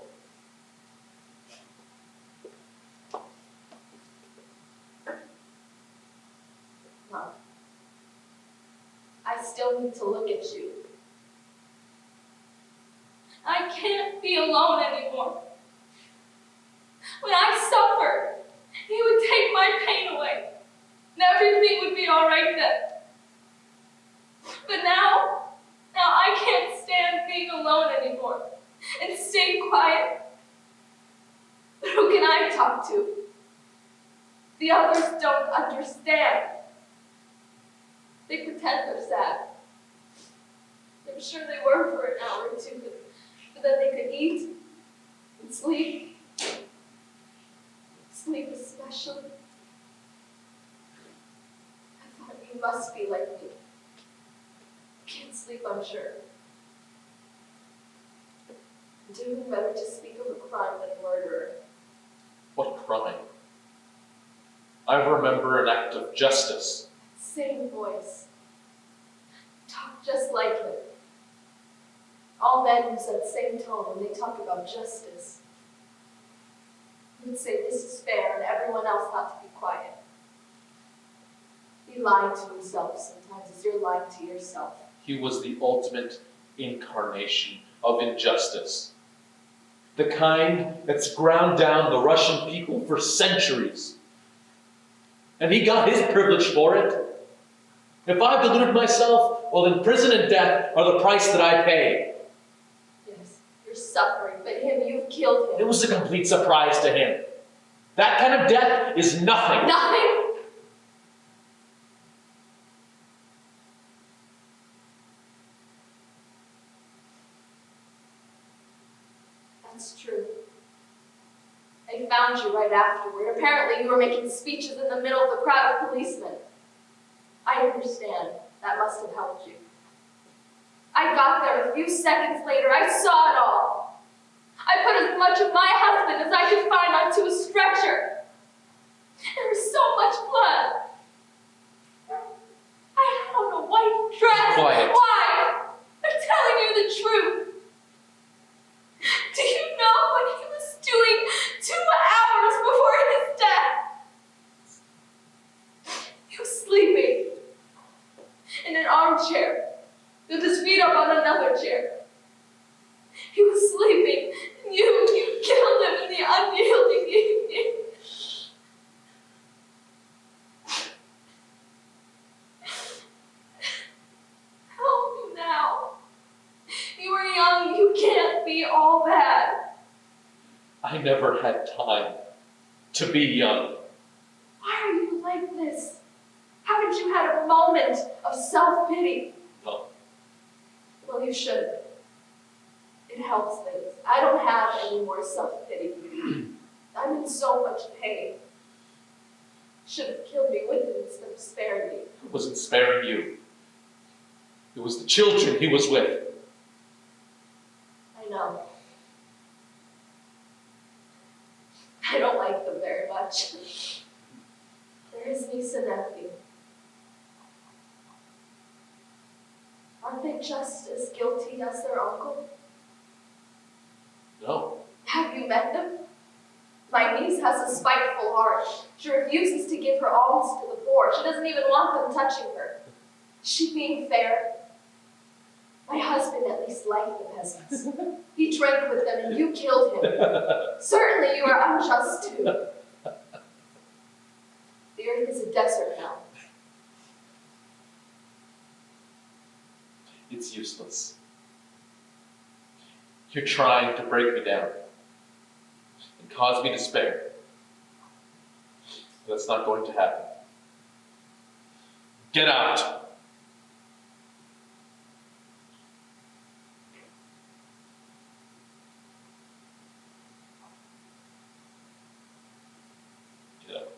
Mom, I still need to look at you. I can't be alone anymore. When I suffer, he would take my pain away, and everything would be all right then. But now I can't stand being alone anymore and stay quiet. But who can I talk to? The others don't understand. They pretend they're sad. I'm sure they were for an hour or two, but then they could eat and sleep. Sleep especially. I thought you must be like me. Can't sleep, I'm sure. Do you better to speak of a crime than a murderer? What crime? I remember an act of justice. Same voice. Talk just like him. All men use that same tone when they talk about justice. He would say this is fair and everyone else not to be quiet. He lied to himself sometimes as you're lying to yourself. He was the ultimate incarnation of injustice. The kind that's ground down the Russian people for centuries. And he got his privilege for it. If I've deluded myself, well then prison and death are the price that I pay. Yes, you're suffering, but him, you've killed him. It was a complete surprise to him. That kind of death is nothing. Nothing? That's true. They found you right afterward. Apparently you were making speeches in the middle of the crowd of policemen. I understand. That must have helped you. I got there a few seconds later. I saw it all. I put as much of my husband as I could find onto a stretcher. There was so much blood. I had on a white dress. Quiet. Why? I'm telling you the truth. Do you know what he was doing 2 hours before his death? He was sleeping in an armchair with his feet up on another chair. He was sleeping, and you killed him in the unyielding evening. Help me now. You were young, you can't be all bad. I never had time to be young. Why are you like this? Haven't you had a moment of self-pity? No. Well, you shouldn't. It helps things. I don't have any more self-pity. I'm in so much pain. Should have killed me with it instead of spared me. It wasn't sparing you. It was the children he was with. I know. I don't like them very much. They're his niece and nephew. Aren't they just as guilty as their uncle? No. Have you met them? My niece has a spiteful heart. She refuses to give her alms to the poor. She doesn't even want them touching her. Is she being fair? My husband at least liked the peasants. He drank with them and you killed him. Certainly you are unjust too. The earth is a desert now. It's useless. You're trying to break me down and cause me despair. That's not going to happen. Get out. Get out.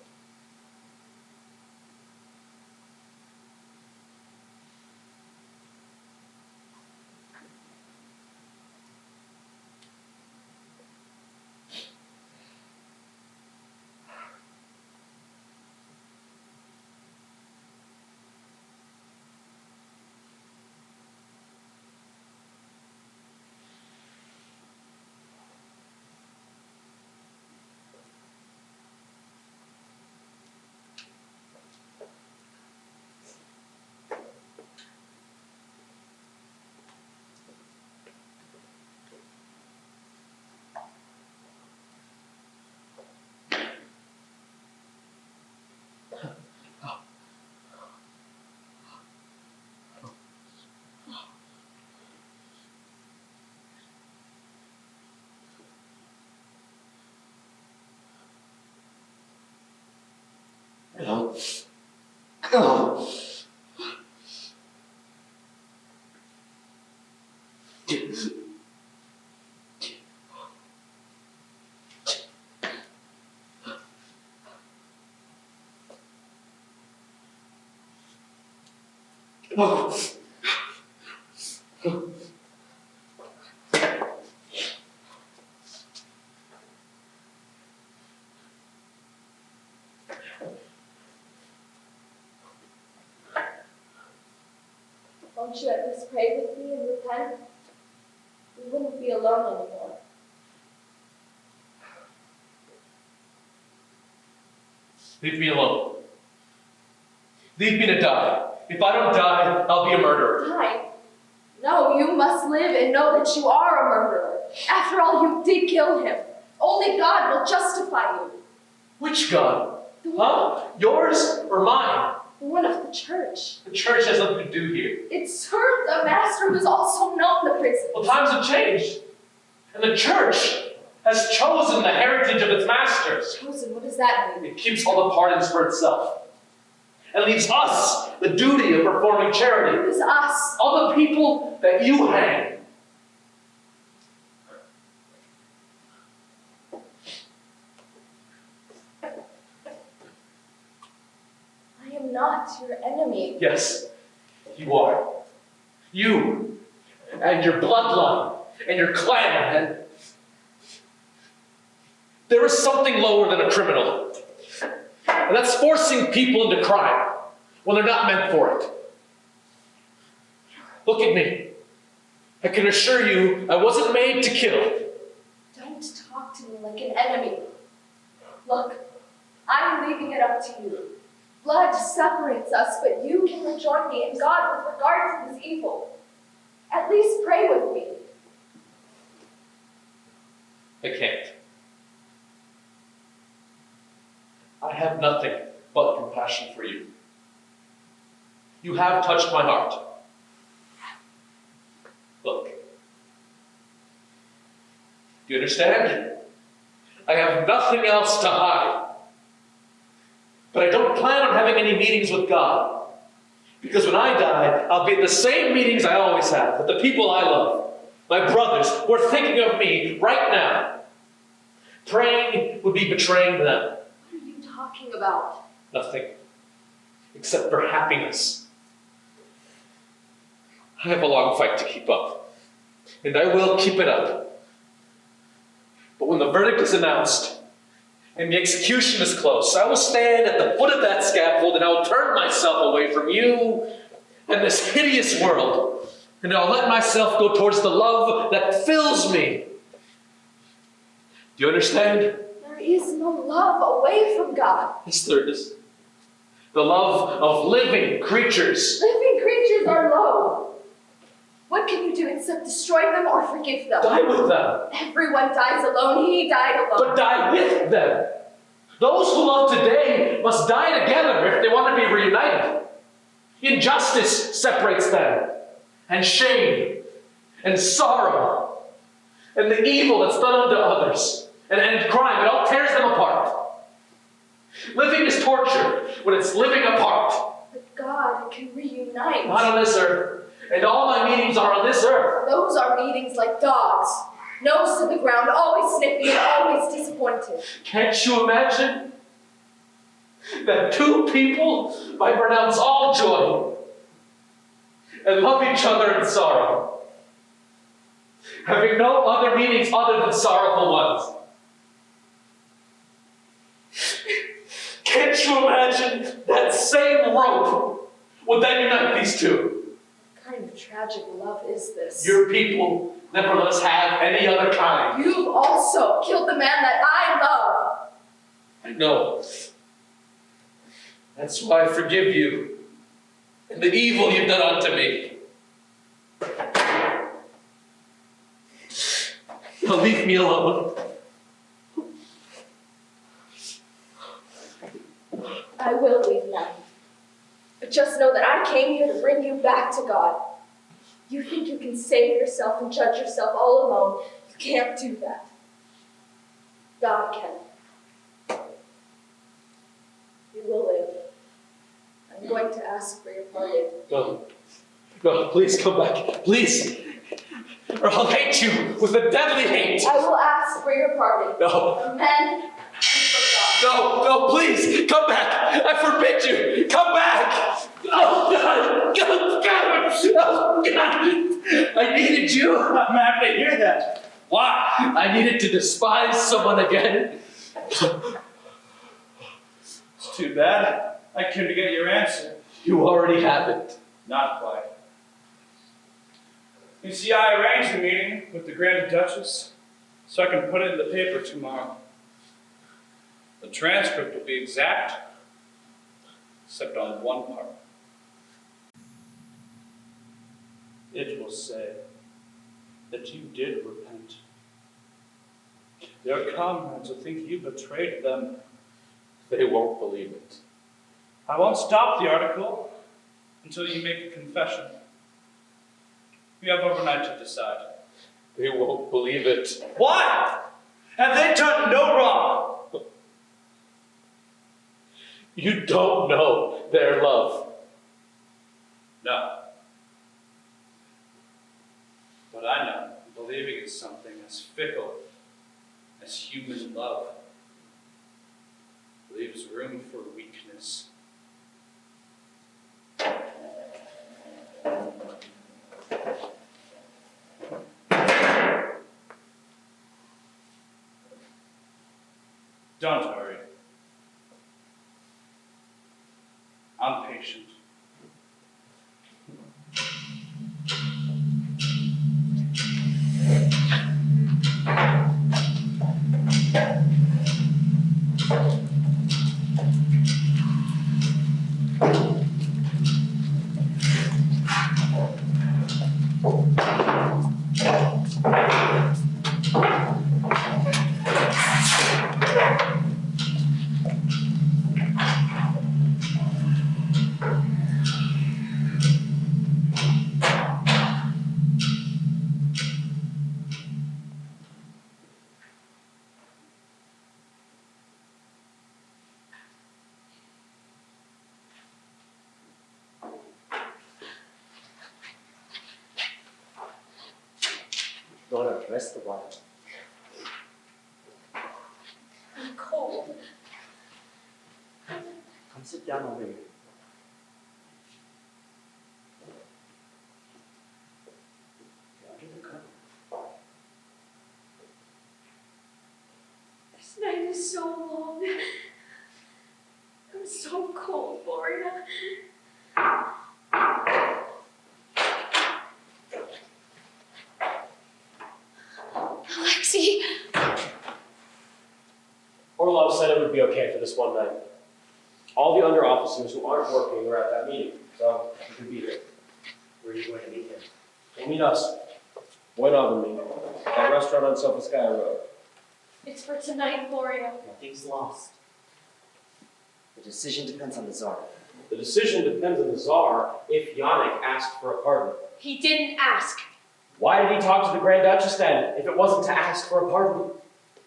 Won't you at least pray with me and repent? We wouldn't be alone anymore. Leave me alone. Leave me to die. If I don't die, I'll be a murderer. Die? No, you must live and know that you are a murderer. After all, you did kill him. Only God will justify you. Which God? Huh? Yours or mine? The one of the church. The church has nothing to do here. It served a master who is also known the prison. Well, times have changed. And the church has chosen the heritage of its masters. Chosen, what does that mean? It keeps all the pardons for itself. And leaves us the duty of performing charity. Who is us? All the people that you hang. I am not your enemy. Yes, you are. You and your bloodline and your clan and there is something lower than a criminal. And that's forcing people into crime when they're not meant for it. Look at me. I can assure you I wasn't made to kill. Don't talk to me like an enemy. Look, I'm leaving it up to you. Blood separates us, but you can rejoin me in God with regard to this evil. At least pray with me. I can't. I have nothing but compassion for you. You have touched my heart. Look. Do you understand? I have nothing else to hide. But I don't plan on having any meetings with God. Because when I die, I'll be at the same meetings I always have with the people I love. My brothers who are thinking of me right now. Praying would be betraying them. What are you talking about? Nothing. Except for happiness. I have a long fight to keep up. And I will keep it up. But when the verdict is announced, and the execution is close, I will stand at the foot of that scaffold and I will turn myself away from you and this hideous world. And I'll let myself go towards the love that fills me. Do you understand? There is no love away from God. Yes, there is. The love of living creatures. Living creatures are low. What can you do except destroy them or forgive them? Die with them. Everyone dies alone. He died alone. But die with them. Those who love today must die together if they want to be reunited. Injustice separates them, and shame, and sorrow, and the evil that's done unto others, and crime. It all tears them apart. Living is torture when it's living apart. But God can reunite. Not on this earth. And all my meetings are on this earth. Those are meetings like dogs. Nose to the ground, always sniffing and always disappointed. Can't you imagine that two people might renounce all joy and love each other in sorrow, having no other meanings other than sorrowful ones? Can't you imagine that same rope would then unite these two? What kind of tragic love is this? Your people never let us have any other kind. You've also killed the man that I love. I know. That's why I forgive you and the evil you've done unto me. Now leave me alone. I will leave now. But just know that I came here to bring you back to God. You think you can save yourself and judge yourself all alone. You can't do that. God can. You will live. going to ask for your pardon. No. No, please come back. Please. Or I'll hate you with a deadly hate. I will ask for your pardon. No. For men and for God. No, please, come back. I forbid you. Come back. Oh, God. Oh, God. I needed you. I'm happy to hear that. Why? I needed to despise someone again. It's too bad. I came to get your answer. You already have it. Not quite. You see, I arranged a meeting with the Grand Duchess so I can put it in the paper tomorrow. The transcript will be exact, except on one part. It will say that you did repent. Your comrades will think you betrayed them. They won't believe it. I won't stop the article until you make a confession. You have overnight to decide. They won't believe it. Why? Have they done no wrong? You don't know their love. No. But I know believing in something as fickle as human love leaves room for weakness. Don't hurry. I'm patient. Dora, rest a while. I'm cold. Come sit down over here. Get under the cover. This night is so long. I'm so cold, Bahena. Alexei. Orlov said it would be okay for this one night. All the under officers who aren't working are at that meeting, so you can be here. Where are you going to meet him? We'll meet us. One other meeting. That restaurant on Sophia Road. It's for tonight, Bahena. Nothing's lost. The decision depends on the Tsar. The decision depends on the Tsar if Yannick asked for a pardon. He didn't ask. Why did he talk to the Grand Duchess then, if it wasn't to ask for a pardon?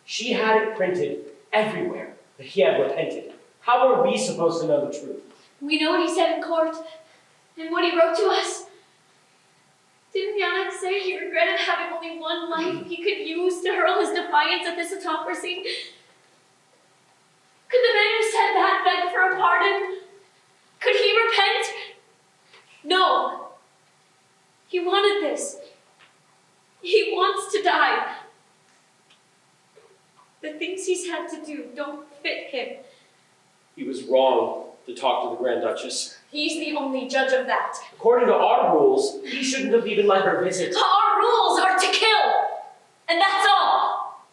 She had it printed everywhere that he had repented. How are we supposed to know the truth? We know what he said in court and what he wrote to us. Didn't Yannick say he regretted having only one life he could use to hurl his defiance at this autocracy? Could the man who said that beg for a pardon? Could he repent? No. He wanted this. He wants to die. The things he's had to do don't fit him. He was wrong to talk to the Grand Duchess. He's the only judge of that. According to our rules, he shouldn't have even let her visit. Our rules are to kill, and that's all.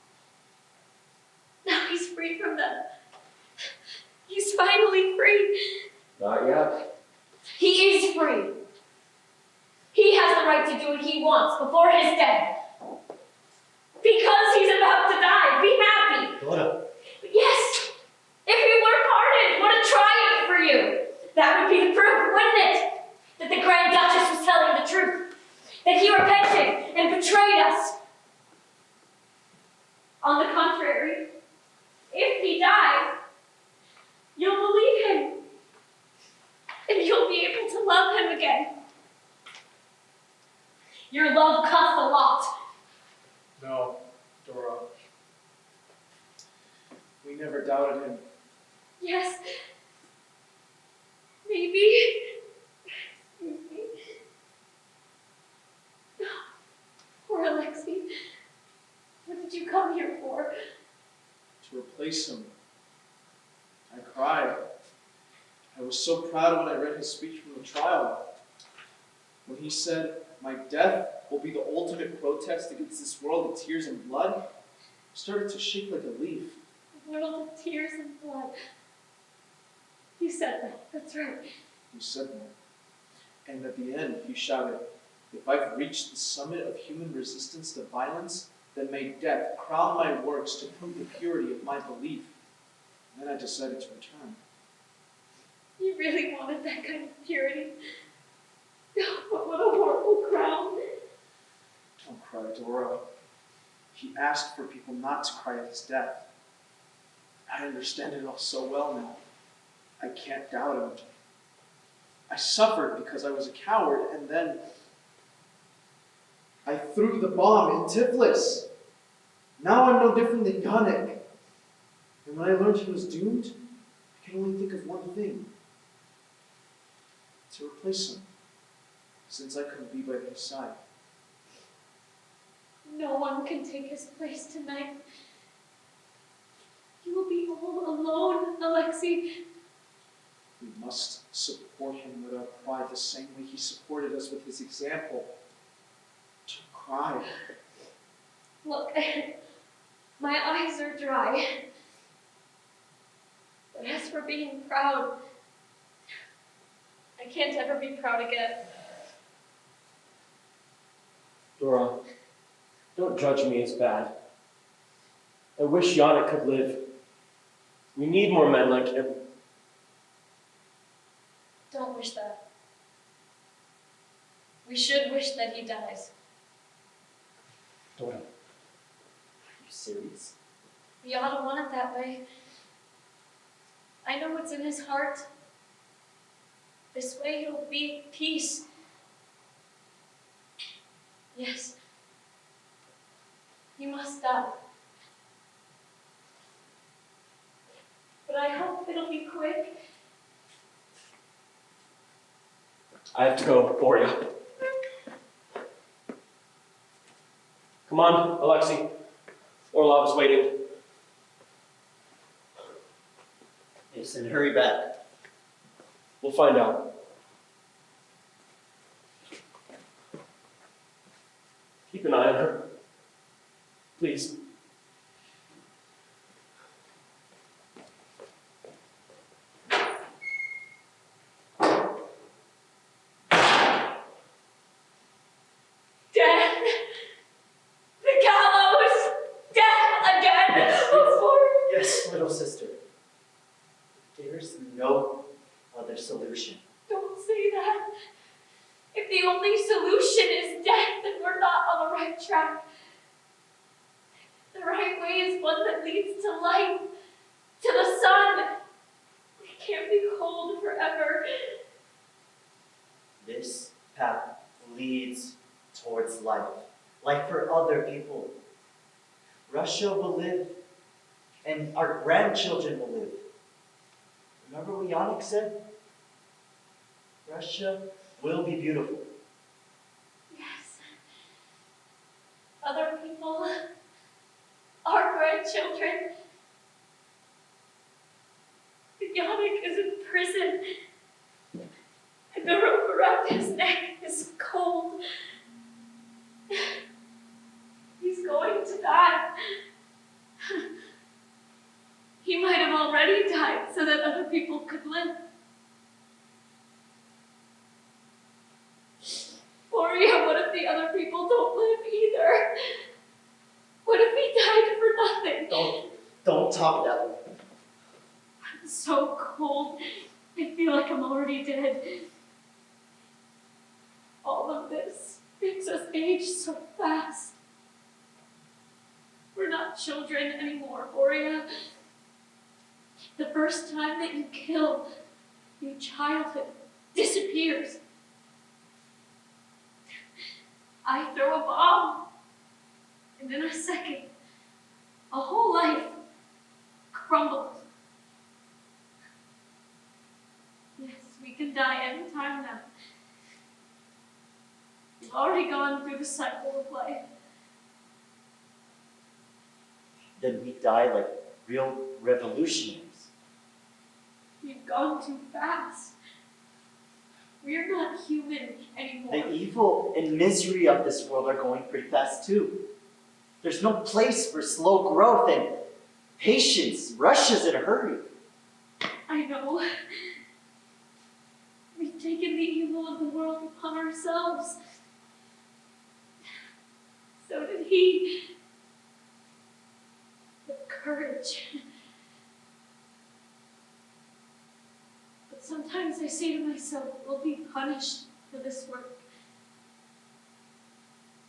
Now he's free from them. He's finally free. Not yet. He is free. He has the right to do what he wants before his death. Because he's about to die. Be happy. Dora. Yes. If he were pardoned, what a triumph for you. That would be the proof, wouldn't it? That the Grand Duchess was telling the truth. That he repented and betrayed us. On the contrary, if he dies, you'll believe him. And you'll Your love costs a lot. No, Dora. We never doubted him. Yes. Maybe. Excuse me. Poor Alexei. What did you come here for? To replace him. I cried. I was so proud when I read his speech from the trial. When he said, "My death will be the ultimate protest against this world of tears and blood," I started to shake like a leaf. A world of tears and blood. You said that. That's right. He said that. And at the end, he shouted, "If I've reached the summit of human resistance to violence, then may death crown my works to prove the purity of my belief." And then I decided to return. You really wanted that kind of purity. But what a horrible crown. Don't cry, Dora. He asked for people not to cry at his death. I understand it all so well now. I can't doubt him. I suffered because I was a coward, and then I threw the bomb in Tiflis. Now I'm no different than Yannick. And when I learned he was doomed, I can only think of one thing. To replace him, since I couldn't be by his side. No one can take his place tonight. You will be all alone, Alexei. We must support him with our pride the same way he supported us with his example. Don't cry. Look, my eyes are dry. But as for being proud, I can't ever be proud again. Dora, don't judge me as bad. I wish Yannick could live. We need more men like him. Don't wish that. We should wish that he dies. Dora. Are you serious? We ought to want it that way. I know what's in his heart. This way he'll be at peace. Yes. You must die. But I hope it'll be quick. I have to go, Boria. Come on, Alexei. Orlov is waiting. Listen, hurry back. We'll find out. Keep an eye on her. Please. Death! The gallows! Death again! Yes, Before... Yes, little sister. There's no other solution. Don't say that. If the only solution is death, then we're not on the right track. The right way is one that leads to light, to the sun. We can't be cold forever. This path leads towards life, like for other people. Russia will live, and our grandchildren will live. Remember what Yannick said? Russia will be beautiful. Yes. Other people, our grandchildren. Yannick is in prison, and the rope around his neck is cold. He's going to die. He might have already died so that other people could live. Or yeah, what if the other people don't live either? What if he died for nothing? Don't talk that way. I'm so cold. I feel like I'm already dead. All of this makes us age so fast. We're not children anymore, Boria. The first time that you kill, your childhood disappears. I throw a bomb, and in a second, a whole life crumbles. Yes, we can die any time now. We've already gone through the cycle of life. Then we die like real revolutionaries. We've gone too fast. We're not human anymore. The evil and misery of this world are going pretty fast too. There's no place for slow growth and patience rushes in a hurry. I know. We've taken the evil of the world upon ourselves. So did he. The courage. But sometimes I say to myself, we'll be punished for this work.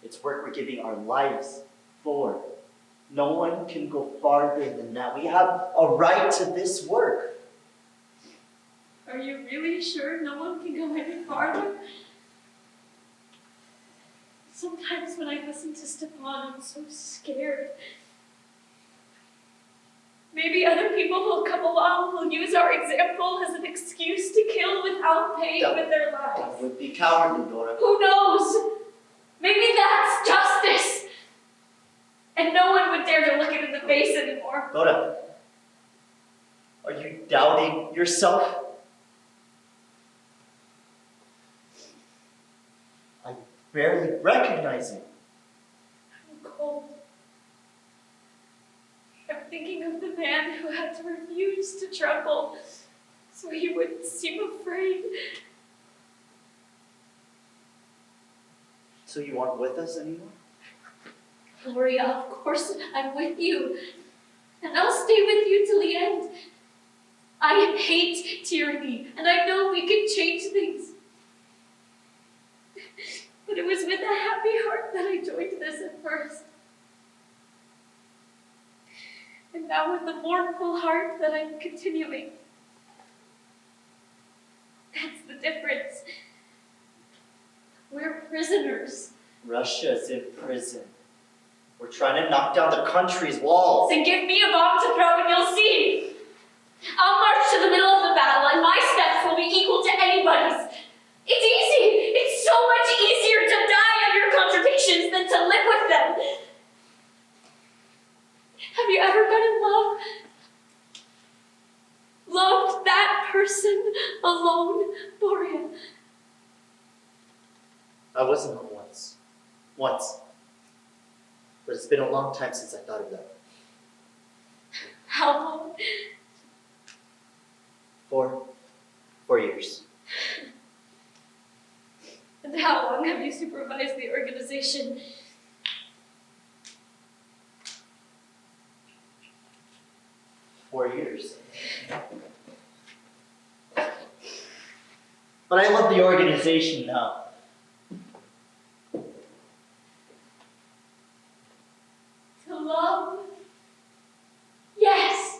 It's work we're giving our lives for. No one can go farther than that. We have a right to this work. Are you really sure no one can go any farther? Sometimes when I listen to Stepan, I'm so scared. Maybe other people will come along who'll use our example as an excuse to kill without paying with their lives. That would be cowardly, Dora. Who knows? Maybe that's justice. And no one would dare to look it in the face anymore. Dora, are you doubting yourself? I barely recognize you. I'm cold. I'm thinking of the man who had to refuse to tremble so he wouldn't seem afraid. So you aren't with us anymore? Gloria, of course I'm with you. And I'll stay with you till the end. I hate tyranny, and I know we can change things. But it was with a happy heart that I joined this at first. And now with a mournful heart that I'm continuing. That's the difference. We're prisoners. Russia's in prison. We're trying to knock down the country's walls. Then give me a bomb to throw and you'll see. I'll march to the middle of the battle and my steps will be equal to anybody's. It's easy. It's so much easier to die of your contradictions than to live with them. Have you ever been in love? Loved that person alone, Gloria? I was in love once. Once. But it's been a long time since I thought of that. How long? 4 years. And how long have you supervised the organization? 4 years. But I love the organization now. To love? Yes.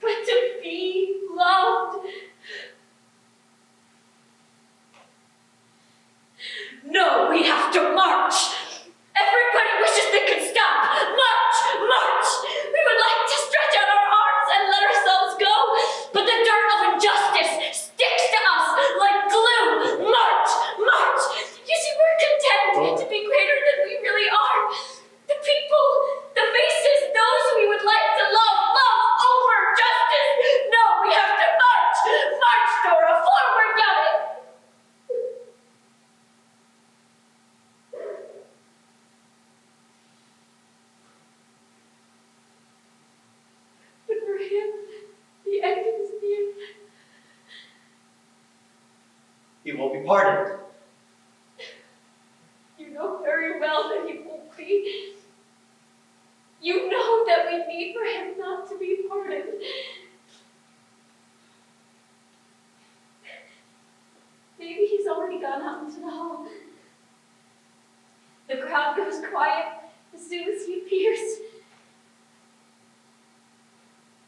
But to be loved? No, we have to march. Everybody wishes they could stop. March, march. We would like to stretch out our arms and let ourselves go, but the dirt of injustice sticks to us like glue. March, march. You see, we're content to be greater than we really are. The people, the faces, those we would like to love, love over justice. No, we have to march. March, Dora, forward, Gabby. But for him, the end is near. He will be pardoned. You know very well that he won't be. You know that we need for him not to be pardoned. Maybe he's already gone out into the hall. The crowd goes quiet as soon as he appears.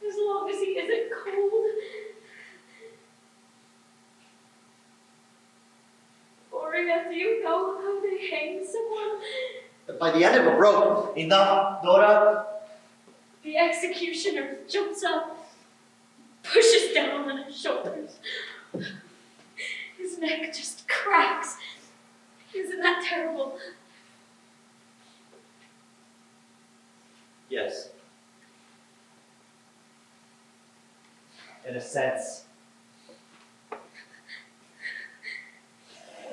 As long as he isn't cold. Gloria, know how they hang someone? But by the end of a rope, enough, Dora. The executioner jumps up, pushes down on his shoulders. His neck just cracks. Isn't that terrible? Yes. In a sense.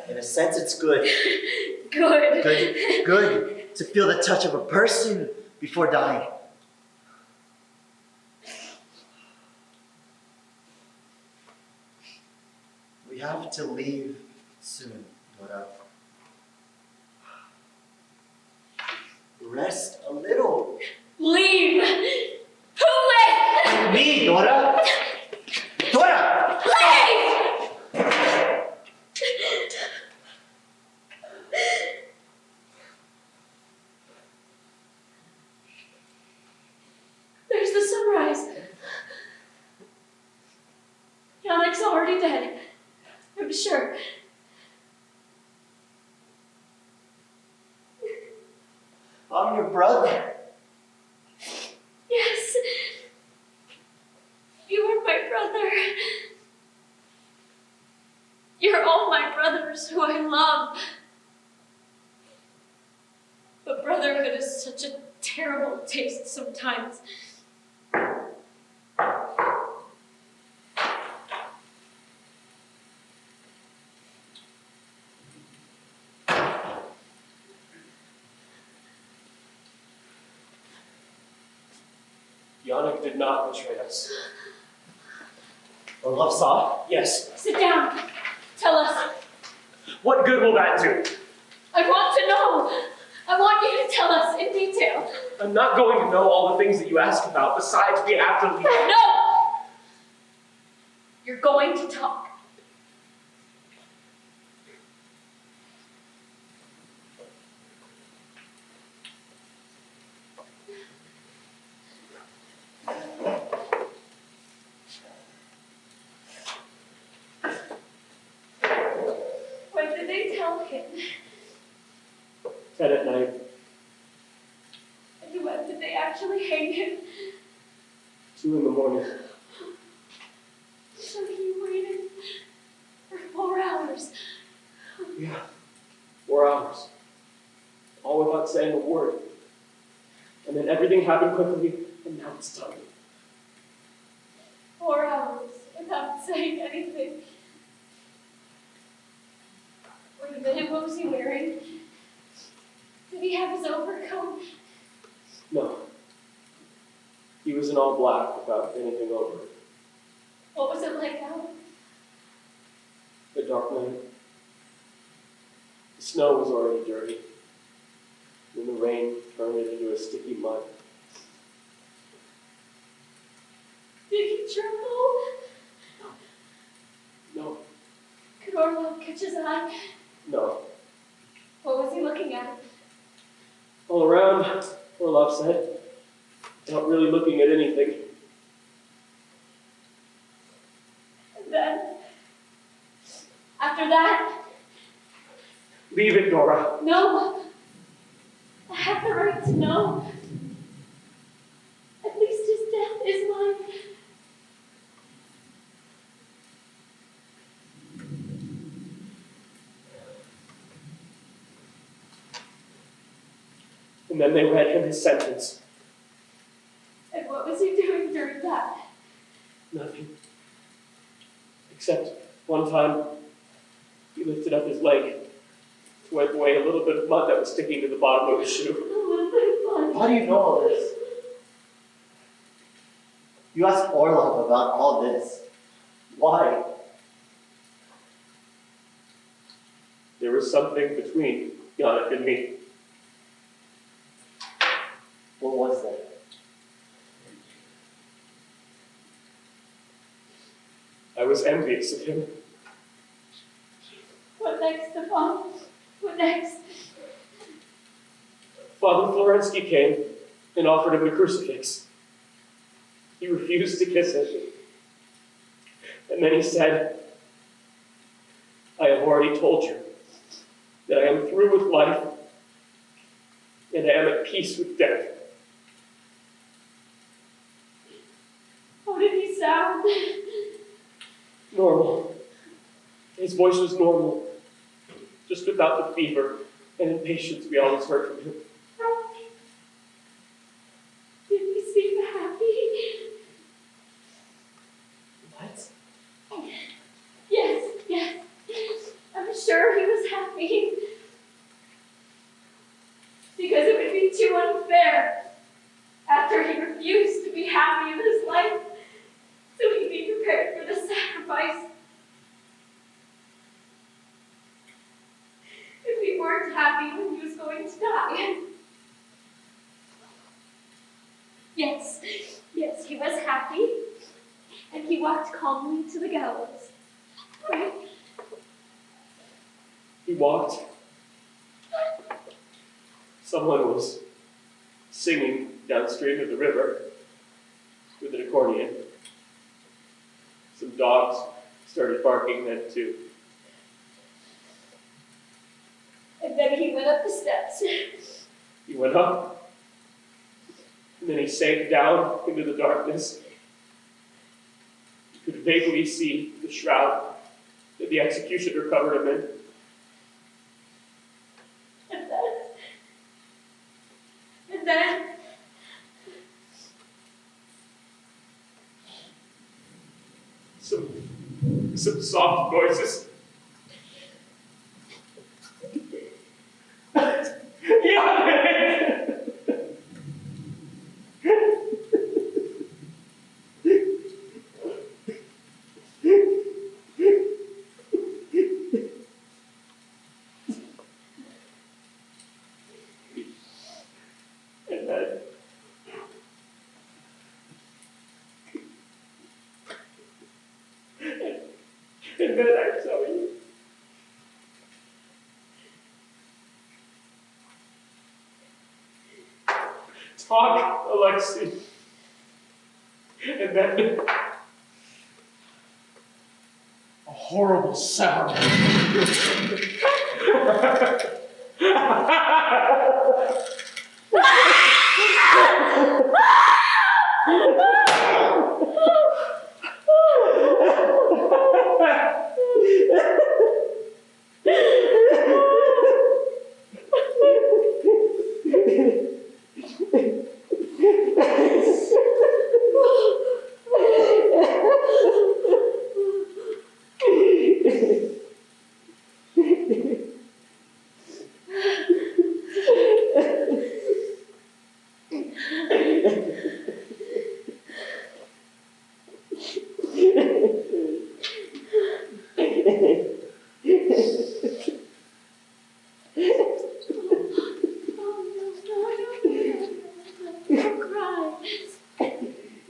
In a sense, it's good. Good. Good to feel the touch of a person before dying. We have to leave soon, Dora. Rest a little. Leave! Who left? Me, Dora! Dora! Leave! There's the sunrise. Ciolek's already dead. I'm sure. I'm your brother. Yes. You are my brother. You're all my brothers who I love. But brotherhood is such a terrible taste sometimes. Ciolek did not betray us. Or love saw? Yes. Sit down. Tell us. What good will that do? I want to know. I want you to tell us in detail. I'm not going to know all the things that you ask about. Besides, we have to leave. No! You're going to talk. When did they tell him? 10 at night. And when did they actually hang him? 2 in the morning. So he waited for 4 hours. Yeah. 4 hours. All without saying a word. And then everything happened quickly, and now it's done. 4 hours without saying anything. Ruben, what was he wearing? Did he have his overcoat? No. He was in all black without anything over it. What was it like out? The dark night. The snow was already dirty. And the rain turned it into a sticky mud. Did he tremble? No. Could Orlov catch his eye? No. What was he looking at? All around, Orlov said. Not really looking at anything. And then, after that, Leave it, Nora. no. I have the right to know. At least his death is mine. And then they read him his sentence. And what was he doing during that? Nothing. Except one time, he lifted up his leg to wipe away a little bit of mud that was sticking to the bottom of his shoe. A little bit of fun. How do you know all this? You asked Orlov about all this. Why? There was something between Ciolek and me. What was that? I was envious of him. What next, Stefan? What next? Father Florensky came and offered him the crucifix. He refused to kiss it. And then he said, I have already told you that I am through with life and I am at peace with death. How did he sound? Normal. His voice was normal, just without the fever and impatience we always heard from him. Did he seem happy? What? Yes. I'm sure he was happy. Because it would be too unfair after he refused to be happy in his life, so he'd be prepared for the sacrifice. If he weren't happy when he was going to die. Yes, he was happy, and he walked calmly to the gallows. Right? He walked. Someone was singing downstream of the river with an accordion. Some dogs started barking then too. And then he went up the steps. He went up, and then he sank down into the darkness. You could vaguely see the shroud that the executioner covered him in. And then some soft voices. And then I tell you, talk, Alexei. And then A horrible sound.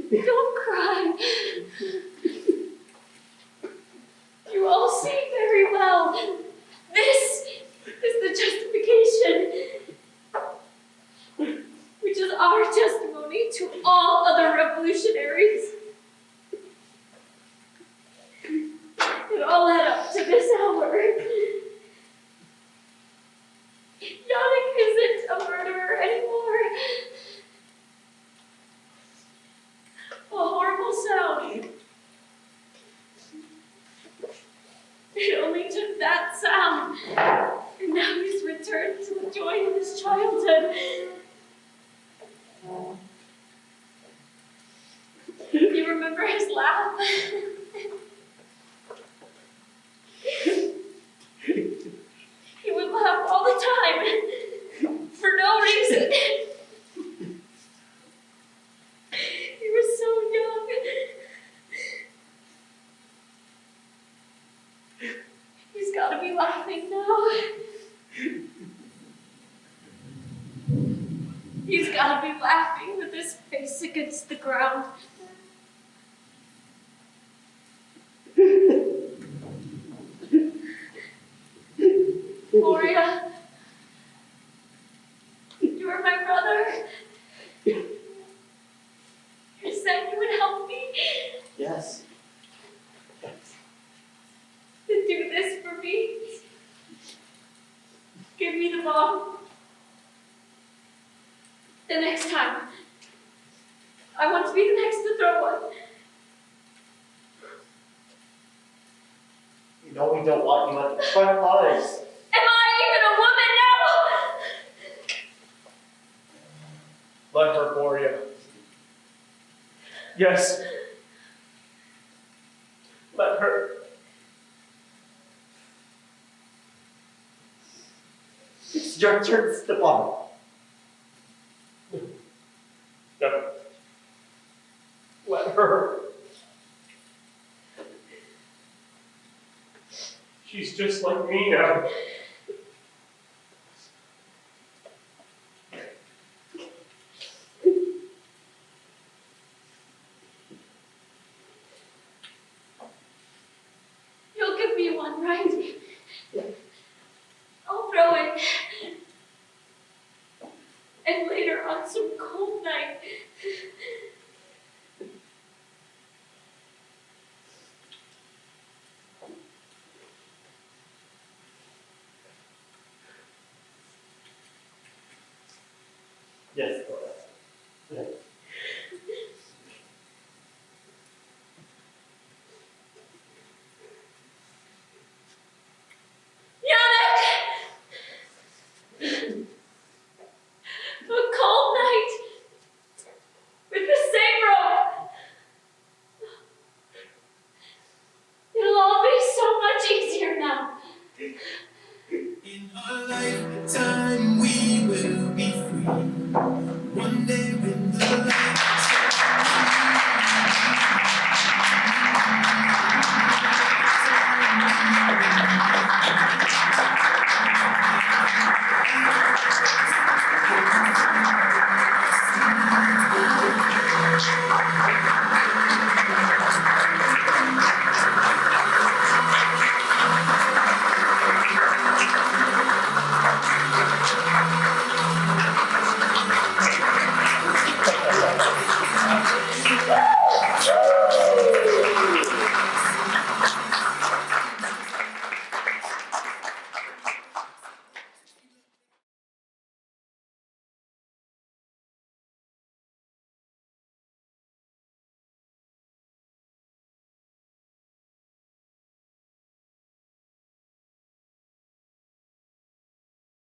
Don't cry. You all see very well. This is the justification, which is our testimony to all other revolutionaries. It all led up to this hour. Yannick isn't a murderer anymore. A horrible sound. It only took that sound, and now he's returned to the joy of his childhood. You remember his laugh? He would laugh all the time, for no reason. He was so young. He's got to be laughing now. He's got to be laughing with his face against the ground. Gloria, you are my brother. You said you would help me. Yes. To do this for me. me the bomb, the next time, I want to be the next to throw one. You know we don't want you at the front lines. Am I even a woman now? Let her bore you. Yes. Let her. It's your turn to step on. No. Let her. She's just like me now. You'll give me one, right? I'll throw it. And later on some cold night, Yes, go ahead. a cold night with the same rope. It'll all be so much easier now. In our lifetime